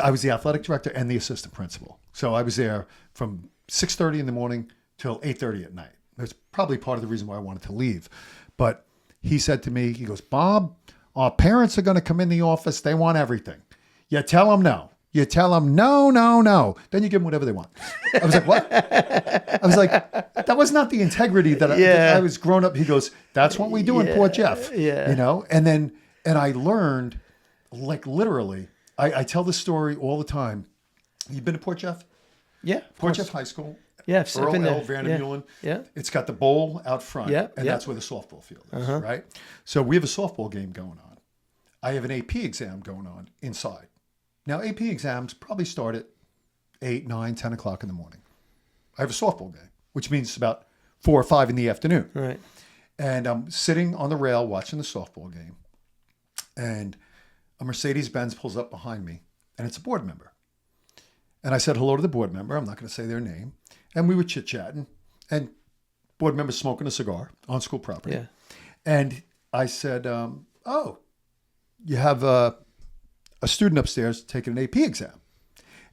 I was the athletic director and the assistant principal. So I was there from 6:30 in the morning till 8:30 at night. That's probably part of the reason why I wanted to leave. But he said to me, he goes, Bob, our parents are going to come in the office. They want everything. You tell them no. You tell them no, no, no. Then you give them whatever they want. I was like, what? I was like, that was not the integrity that I was grown up. He goes, that's what we do in Port Jeff. Yeah. And I learned, like, literally, I tell this story all the time. You've been to Port Jeff? Yeah, of Port course. Jeff High School. Yeah, I've Earl been L. there. Vandermeulen. Yeah. It's got the bowl out front, Yeah, and yeah. that's where the softball field is, right? So we have a softball game going on. I have an AP exam going on inside. Now, AP exams probably start at 8, 9, 10 o'clock in the morning. I have a softball game, which means it's about 4 or 5 in the afternoon. Right. And I'm sitting on the rail watching the softball game, and a Mercedes-Benz pulls up behind me, and it's a board member. And I said hello to the board member. I'm not going to say their name. And we were chit-chatting, and board member smoking a cigar on school property. Yeah. And I said, oh, you have a student upstairs taking an AP exam.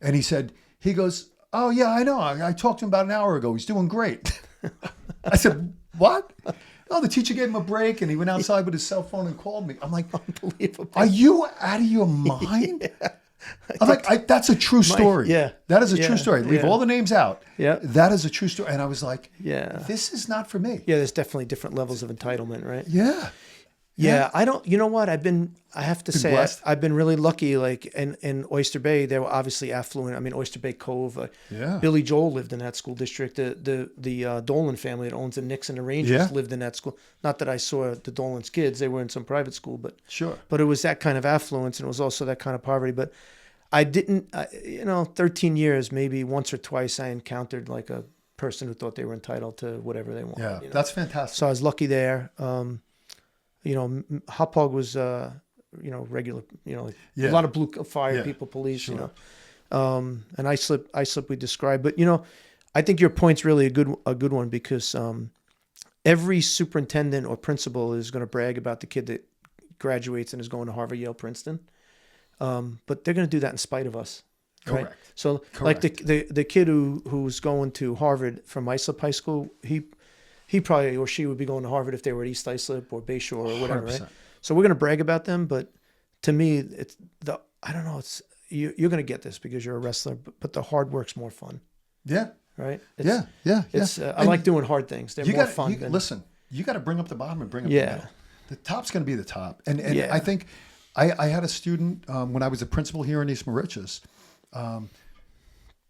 And he goes, oh, yeah, I know. I talked to him about an hour ago. He's doing great. I said, what? Oh, the teacher gave him a break, and he went outside with his cell phone and called me. I'm like, Unbelievable. are you out of your mind? I'm like, that's a true story. yeah. That is a Yeah, true story. Leave yeah. all the names out. Yeah. That is a true story. And I was like, Yeah. this is not for me. Yeah, there's definitely different levels of entitlement, right? Yeah. Yeah, I don't. You know what? I have to say, blessed. I've been really lucky. Like in Oyster Bay, they were obviously affluent. I mean, Oyster Bay Cove. Yeah. Billy Joel lived in that school district. The Dolan family that owns the Knicks and the Rangers Yeah. lived in that school. Not that I saw the Dolan's kids; they were in some private school, but Sure. But it was that kind of affluence, and it was also that kind of poverty. But I didn't. 13 years, maybe once or twice, I encountered like a person who thought they were entitled to whatever they wanted. Yeah. you know? That's fantastic. So I was lucky there. Hauppauge was, regular, like Yeah. a lot of blue fire Yeah. people, police, Sure. and Islip we described. But, I think your point's really a good one because every superintendent or principal is going to brag about the kid that graduates and is going to Harvard, Yale, Princeton. But they're going to do that in spite of us. Right? Correct. So like the kid who's going to Harvard from Islip High School, he probably or she would be going to Harvard if they were at East Islip or Bayshore or whatever, right? 100%. So we're going to brag about them, but to me, I don't know, it's you're going to get this because you're a wrestler, but the hard work's more fun, Yeah. right? Yeah. It's I like doing hard things. They're more fun. Listen, you got to bring up the bottom and bring up the Yeah. middle. The top's going to be the top. And Yeah. I think I had a student when I was a principal here in East Mauritius.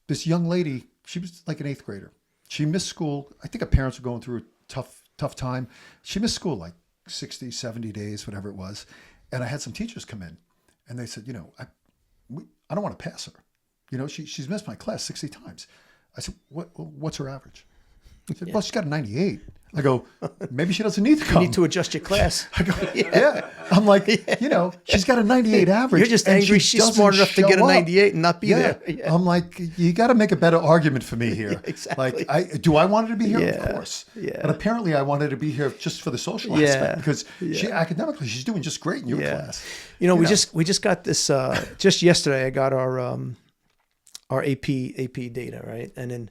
This young lady, she was like an 8th grader. She missed school. I think her parents were going through a tough time. She missed school like 60, 70 days, whatever it was. And I had some teachers come in and they said, I don't want to pass her. She's missed my class 60 times. I said, what's her average? He said, well, she's got a 98. I go, maybe she doesn't need to come. You need to adjust your class. I go, yeah. I'm like, she's got a 98 average. You're just angry she's smart enough to get a 98 and not be there. Yeah. I'm like, you got to make a better argument for me here. Exactly. Like, do I want her to be here? Yeah. Of course. Yeah. But apparently I wanted to be here just for the social aspect because she academically, she's doing just great in your class. We just got this, just yesterday I got our AP data, right? And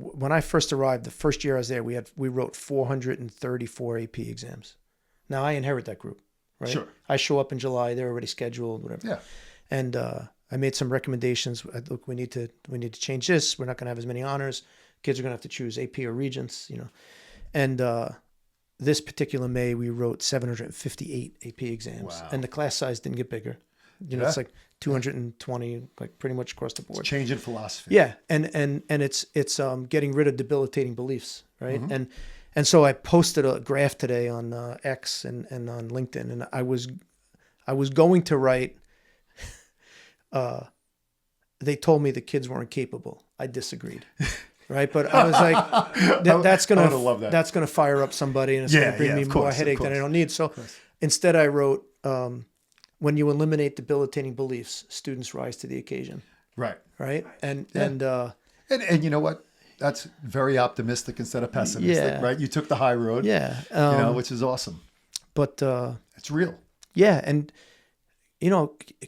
when I first arrived, the first year I was there, we wrote 434 AP exams. Now I inherit that group, right? Sure. I show up in July; they're already scheduled, whatever. Yeah. And I made some recommendations. Look, we need to change this. We're not going to have as many honors. Kids are going to have to choose AP or Regents, And this particular May, we wrote 758 AP exams, and the class size didn't get bigger. It's like 220, like pretty much across the board. It's changing philosophy. Yeah, and it's getting rid of debilitating beliefs, right? And so I posted a graph today on X and on LinkedIn, and I was going to write. They told me the kids weren't capable. I disagreed, right? But I was like, that's gonna fire up somebody, and it's gonna bring me more headache than I don't need. So instead, I wrote. When you eliminate debilitating beliefs, students rise to the occasion. Right. Right. And you know what? That's very optimistic instead of pessimistic, right? You took the high road. Yeah. Which is awesome. But it's real. Yeah, and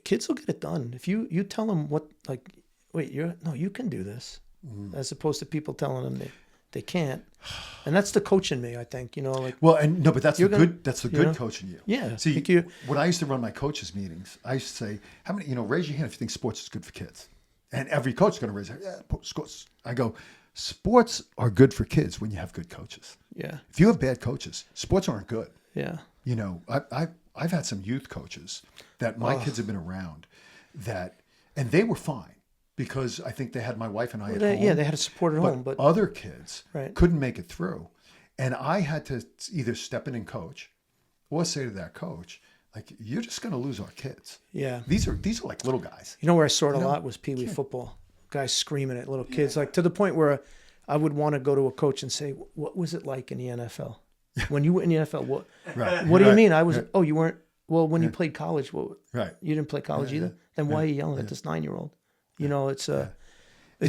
kids will get it done if you tell them you can do this, as opposed to people telling them they can't. And that's the coach in me, I think, but that's the good coach in you. Yeah. See, when I used to run my coaches meetings, I used to say, how many, raise your hand if you think sports is good for kids. And every coach is going to raise their hand. Yeah, sports. I go, sports are good for kids when you have good coaches. Yeah. If you have bad coaches, sports aren't good. Yeah. I've had some youth coaches that my kids have been around and they were fine. Because I think they had my wife and I at home. Yeah, they had a support at home. But other kids couldn't make it through. And I had to either step in and coach or say to that coach, like, you're just going to lose our kids. Yeah. These are like little guys. Where I saw it a lot was Pee Wee football. Guys screaming at little kids, like to the point where I would want to go to a coach and say, what was it like in the NFL? When you were in the NFL, what do you mean? I was, you weren't, well, when you played college, you didn't play college either? Then why are you yelling at this 9-year-old? It's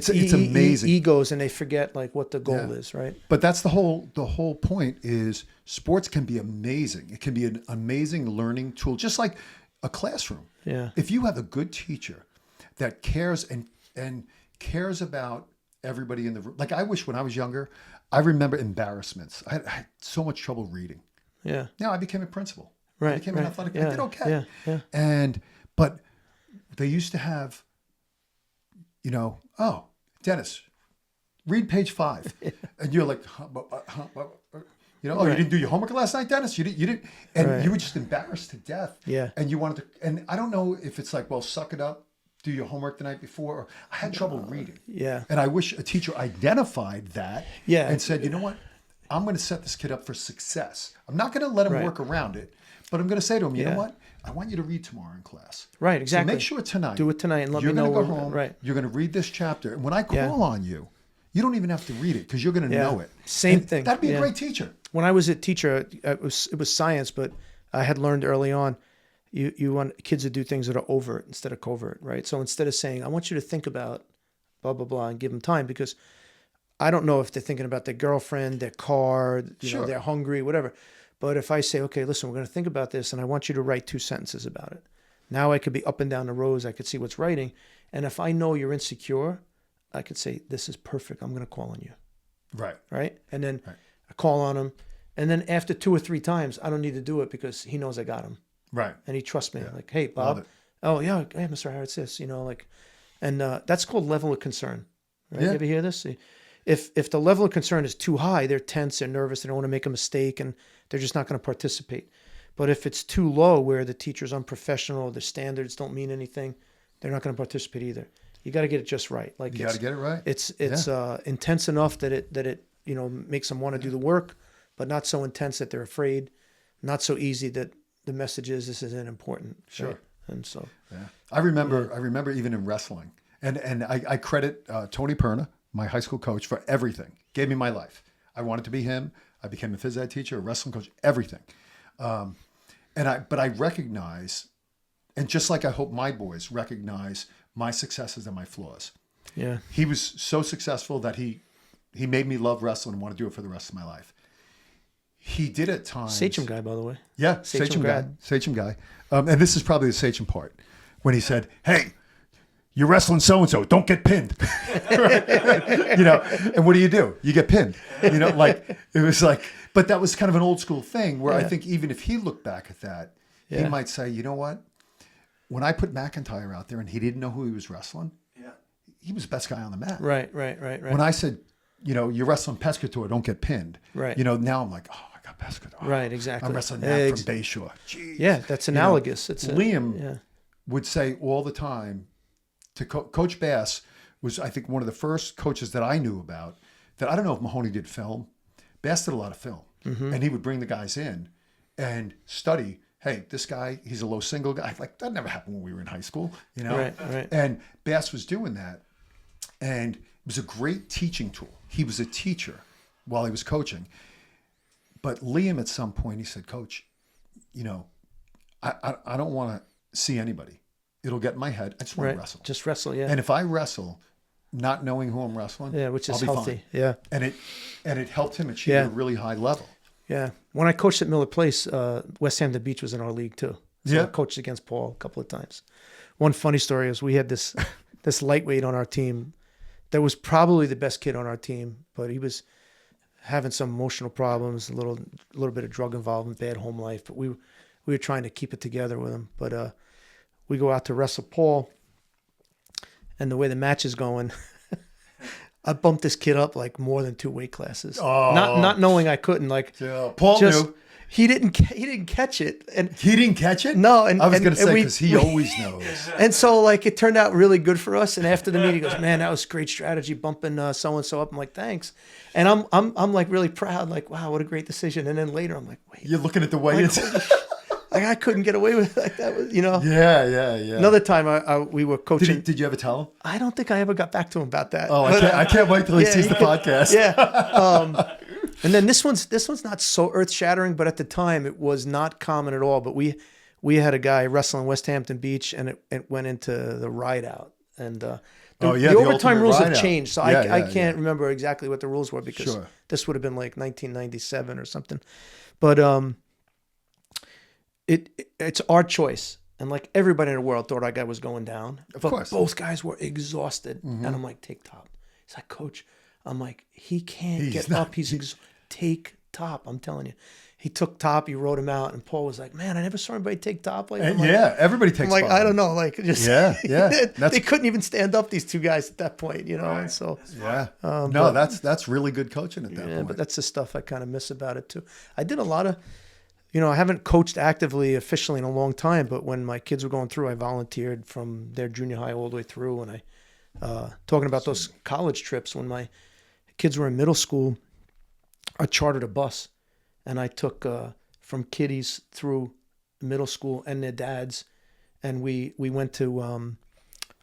amazing egos, and they forget what the goal is, right? But that's the whole point is sports can be amazing. It can be an amazing learning tool, just like a classroom. Yeah. If you have a good teacher that cares and cares about everybody in the room. Like I wish when I was younger, I remember embarrassments. I had so much trouble reading. Yeah. Now I became a principal. Right. I became an athletic. Yeah. I did okay. Yeah. But they used to have, Dennis, read page 5. And you're like, you didn't do your homework last night, Dennis? You didn't, and you were just embarrassed to death. Yeah. And you wanted to, and I don't know if it's like, well, suck it up, do your homework the night before. Or I had trouble reading. Yeah. And I wish a teacher identified that and said, you know what? I'm going to set this kid up for success. I'm not going to let him work around it, but I'm going to say to him, you know what? I want you to read tomorrow in class. Right, exactly. So make sure tonight. Do it tonight and let me know. You're going to go home. Right. You're going to read this chapter. And when I call on you, you don't even have to read it because you're going to know it. Same thing. That'd be a great teacher. When I was a teacher, it was science, but I had learned early on, you want kids to do things that are overt instead of covert, right? So instead of saying, I want you to think about blah, blah, blah, and give them time, because I don't know if they're thinking about their girlfriend, their car, they're hungry, whatever. But if I say, okay, listen, we're going to think about this, and I want you to write 2 sentences about it. Now I could be up and down the rows. I could see what's writing. And if I know you're insecure, I could say, this is perfect. I'm going to call on you. Right. Right. And then I call on him. And then after 2 or 3 times, I don't need to do it because he knows I got him. Right. And he trusts me. Like, hey, Bob. Oh, yeah. Hey, Mr. Harris, this, and that's called level of concern. Right? Yeah. You ever hear this? If the level of concern is too high, they're tense, they're nervous, they don't want to make a mistake, and they're just not going to participate. But if it's too low, where the teacher's unprofessional, the standards don't mean anything, they're not going to participate either. You got to get it just right. Like you got to get it right. It's intense enough that it makes them want to do the work, but not so intense that they're afraid. Not so easy that the message is this isn't important. Sure. Right? And so, Yeah. I remember even in wrestling, and I credit Tony Perna, my high school coach, for everything. Gave me my life. I wanted to be him. I became a phys ed teacher, a wrestling coach, everything. But I recognize, and just like I hope my boys recognize my successes and my flaws. yeah. He was so successful that he made me love wrestling and want to do it for the rest of my life. He did at times. Sachem guy, by the way. Yeah, Sachem guy. grad. Sachem guy. And this is probably the Sachem part when he said, "Hey, you're wrestling so-and-so. Don't get pinned." Right? You know, and what do? You get pinned. You know, like, it was like, but that was kind of an old school thing where I think even if he looked back at that, he might say, you know what? When I put McIntyre out there and he didn't know who he was wrestling, he was the best guy on the mat. Right. When I said, you know, you're wrestling Pescator, don't get pinned. Right. You know, now I'm like, oh, I got Pescator. Right, exactly. I'm wrestling Nat from Bayshore. Jeez. Yeah, that's analogous. You know, Liam would say all the time to Coach Bass was, I think, one of the first coaches that I knew about that I don't know if Mahoney did film. Bass did a lot of film. Mm-hmm. And he would bring the guys in and study, hey, this guy, he's a low single guy. Like, that never happened when we were in high school, you know? Right. And Bass was doing that. And it was a great teaching tool. He was a teacher while he was coaching. But Liam, at some point, he said, Coach, you know, I don't want to see anybody. It'll get in my head. I just want to wrestle. Just wrestle, yeah. And if I wrestle, not knowing who I'm wrestling, which is I'll be healthy. fine. Yeah. And it helped him achieve a really high level. Yeah. When I coached at Miller Place, West Hampton Beach was in our league too. So Yeah. I coached against Paul a couple of times. One funny story is we had this lightweight on our team that was probably the best kid on our team, but he was having some emotional problems, a little bit of drug involvement, bad home life. But we were trying to keep it together with him. But we go out to wrestle Paul, and the way the match is going, I bumped this kid up like more than 2 weight classes. Oh. Not knowing I couldn't. Like, Paul knew. He didn't catch it, and He didn't catch it? no. And I was going to say, we- because he always knows. And so, like, it turned out really good for us. And after the meeting, he goes, "Man, that was great strategy, bumping so and so up." I'm like, "Thanks." And I'm like really proud, like, "Wow, what a great decision." And then later, I'm like, "Wait, You're looking at the way it's... like I couldn't get away with it. Like that was, you know." Yeah. Another time, we were coaching. Did you ever tell him? I don't think I ever got back to him about that. Oh, I can't wait till he sees the podcast. Yeah. And then this one's not so earth shattering, but at the time it was not common at all. But we had a guy wrestling West Hampton Beach, and it went into the ride out, and the overtime ultimate rules have ride out. changed. So I can't remember exactly what the rules were because Sure. this would have been like 1997 or something. But it's our choice. And like everybody in the world thought our guy was going down. Of but course. both guys were exhausted. And I'm like, "Take top." He's like, "Coach," I'm like, "He can't get up. Take top." I'm telling you. He took top, he rode him out, and Paul was like, "Man, I never saw anybody take top." Like, I'm like, Everybody takes I'm like, spot. I don't know. Like, just Yeah. they couldn't even stand up, these two guys at that point, you know. And so No, that's really good coaching at that point. but that's the stuff I kind of miss about it too. I did a lot of, I haven't coached actively officially in a long time, but when my kids were going through, I volunteered from their junior high all the way through. And I, talking about those college trips, when my kids were in middle school, I chartered a bus and I took from kiddies through middle school and their dads. And we went to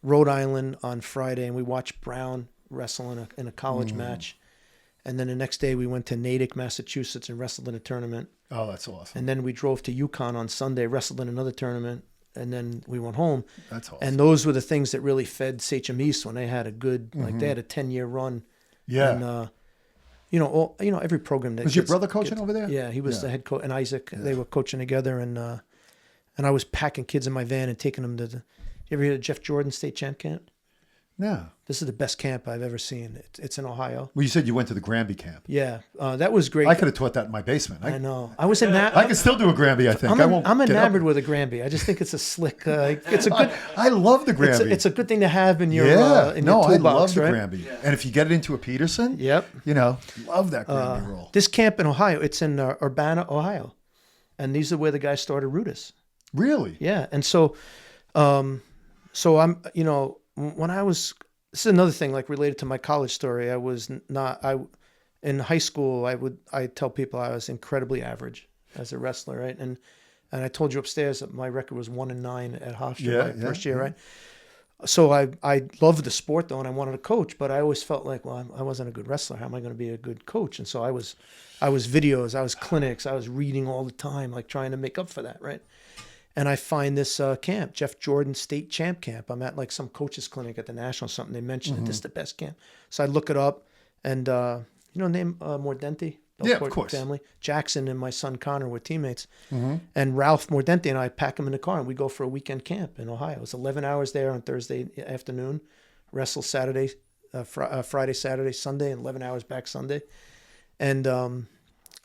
Rhode Island on Friday and we watched Brown wrestle in a college match. And then the next day we went to Natick, Massachusetts and wrestled in a tournament. Oh, that's awesome. And then we drove to UPenn on Sunday, wrestled in another tournament, and then we went home. That's awesome. And those were the things that really fed Sachem East when they had a good, like they had a 10-year run. Yeah. And, every program that was your brother coaching over there? Yeah, he was the head coach, and Isaac. They were coaching together, and I was packing kids in my van and taking them to the. You ever hear of Jeff Jordan State Champ Camp? No. This is the best camp I've ever seen. It's in Ohio. Well, you said you went to the Granby camp. Yeah, that was great. I could have taught that in my basement. I know. I was in that. I can still do a Granby, I think. I'm enamored with a Granby. I just think it's a slick. It's a good. I love the Granby. It's a good thing to have in your in no, your toolbox, I love the right? Granby. And if you get it into a Peterson, Yep. Love that Granby roll. This camp in Ohio, it's in Urbana, Ohio, and these are where the guys started Rudis. Really? Yeah, and so I'm when I was. This is another thing, like related to my college story. In high school, I tell people I was incredibly average as a wrestler, right? And And I told you upstairs that my record was 1-9 at Hofstra Yeah, my first year, right? So I loved the sport though, and I wanted to coach, but I always felt like, well, I wasn't a good wrestler. How am I going to be a good coach? And so I was videos, I was clinics, I was reading all the time, like trying to make up for that, right? And I find this camp, Jeff Jordan State Champ Camp. I'm at like some coaches clinic at the National or something. They mentioned that this is the best camp. So I look it up, and name Mordenti? Yeah, of course. Family. Jackson and my son Connor were teammates. And Ralph Mordenti and I pack him in the car, and we go for a weekend camp in Ohio. It was 11 hours there on Thursday afternoon, wrestle Saturday, Friday, Saturday, Sunday, and 11 hours back Sunday. And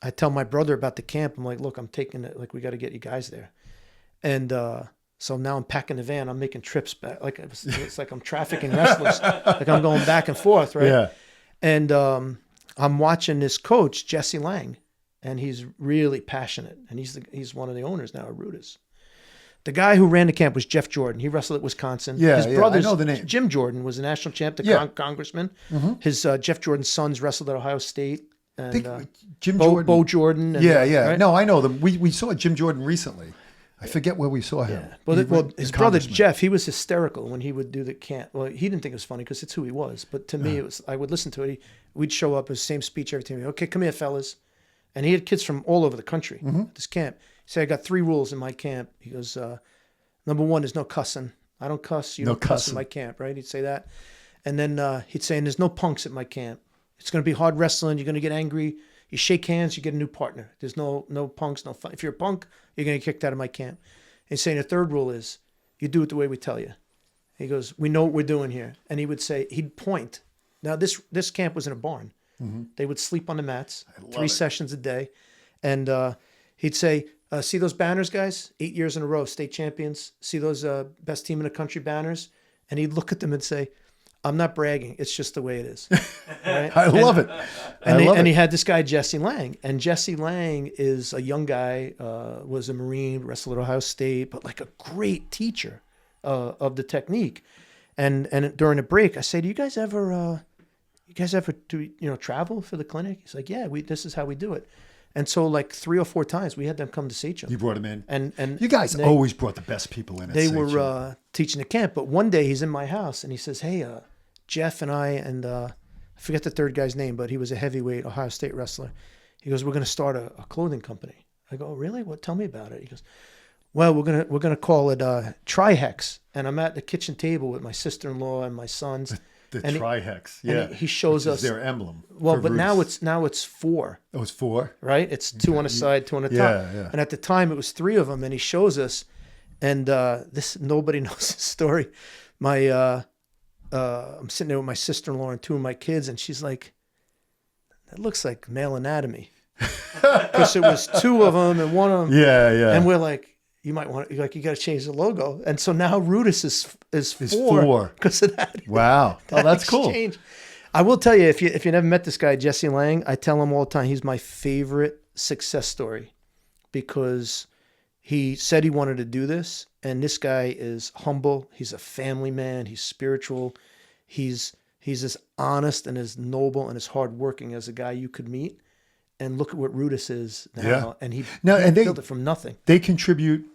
I tell my brother about the camp. I'm like, look, I'm taking it. Like, we got to get you guys there. And so now I'm packing the van. I'm making trips back. Like it's like I'm trafficking wrestlers. Like I'm going back and forth, right? Yeah. And I'm watching this coach, Jesse Lang, and he's really passionate. And he's one of the owners now at Rudis. The guy who ran the camp was Jeff Jordan. He wrestled at Wisconsin. Yeah, his brother, I know the name. Jim Jordan, was a national champ, the congressman. His Jeff Jordan's sons wrestled at Ohio State. And Jim Jordan. Bo Jordan. And, right? No, I know them. We saw Jim Jordan recently. I forget where we saw him. Yeah. Well, his brother Jeff, he was hysterical when he would do the camp. Well, he didn't think it was funny because it's who he was. But to me, it was. I would listen to it. We'd show up, his same speech every time. Okay, come here, fellas. And he had kids from all over the country at this camp. He said, I got 3 rules in my camp. He goes, number 1 is no cussing. I don't cuss. You don't cuss in my camp, right? He'd say that. And then he'd say, and there's no punks at my camp. It's going to be hard wrestling. You're going to get angry. You shake hands, you get a new partner. There's no punks, no fun. If you're a punk, you're going to get kicked out of my camp. He's saying the 3rd rule is you do it the way we tell you. He goes, we know what we're doing here. And he would say, he'd point. Now, this camp was in a barn. They would sleep on the mats, 3 sessions a day. And he'd say, see those banners, guys? 8 years in a row, state champions. See those best team in the country banners? And he'd look at them and say, I'm not bragging. It's just the way it is. Right? I love it. And he had this guy, Jesse Lang. And Jesse Lang is a young guy, was a Marine, wrestled at Ohio State, but like a great teacher of the technique. And during a break, I say, do you guys ever do travel for the clinic? He's like, yeah, this is how we do it. And so like 3 or 4 times we had them come to Sachem. You brought them in. And you guys always brought the best people in at They Sachem. were teaching the camp. But one day he's in my house and he says, hey, Jeff and I, and I forget the 3rd guy's name, but he was a heavyweight Ohio State wrestler. He goes, we're going to start a clothing company. I go, oh, really? What? Tell me about it. He goes, well, we're gonna call it Trihex. And I'm at the kitchen table with my sister-in-law and my sons. The Trihex, yeah. And he shows us their emblem. Well, but now it's 4. Oh, it's 4, right? It's 2 on the side, 2 on the top. Yeah. And at the time, it was 3 of them. And he shows us, and nobody knows this story. I'm sitting there with my sister-in-law and 2 of my kids, and she's like, "That looks like male anatomy," because it was 2 of them and 1 of them. Yeah. And we're like, you might want to, like, you got to change the logo. And so now Rudis is 4 because of that. Wow. That's exchange. cool. I will tell you, if you never met this guy, Jesse Lang, I tell him all the time, he's my favorite success story because he said he wanted to do this. And this guy is humble. He's a family man. He's spiritual. He's as honest and as noble and as hardworking as a guy you could meet. And look at what Rudis is now. Yeah. And he built it from nothing. They contribute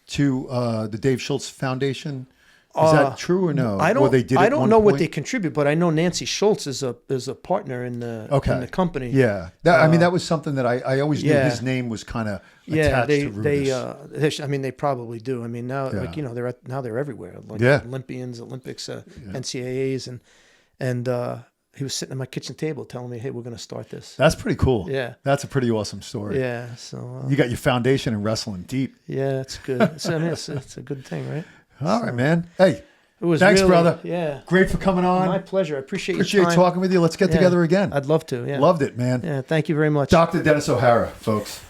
to the Dave Schultz Foundation. Is that true or no? I don't. I don't know what they contribute, but I know Nancy Schultz is a partner in the company. Yeah, that was something that I always knew his name was kind of attached to Rudis. They probably do. I mean, now they're everywhere. Like Olympians, Olympics, NCAAs, and he was sitting at my kitchen table telling me, "Hey, we're going to start this." That's pretty cool. Yeah, that's a pretty awesome story. Yeah, so you got your foundation in wrestling deep. Yeah, it's good. It's a good thing, right? All right, man. Hey, thanks, really, brother. Yeah. Great for coming on. My pleasure. I appreciate your time. talking with you. Let's get together again. I'd love to. Yeah. Loved it, man. Yeah. Thank you very much. Dr. Dennis O'Hara, folks.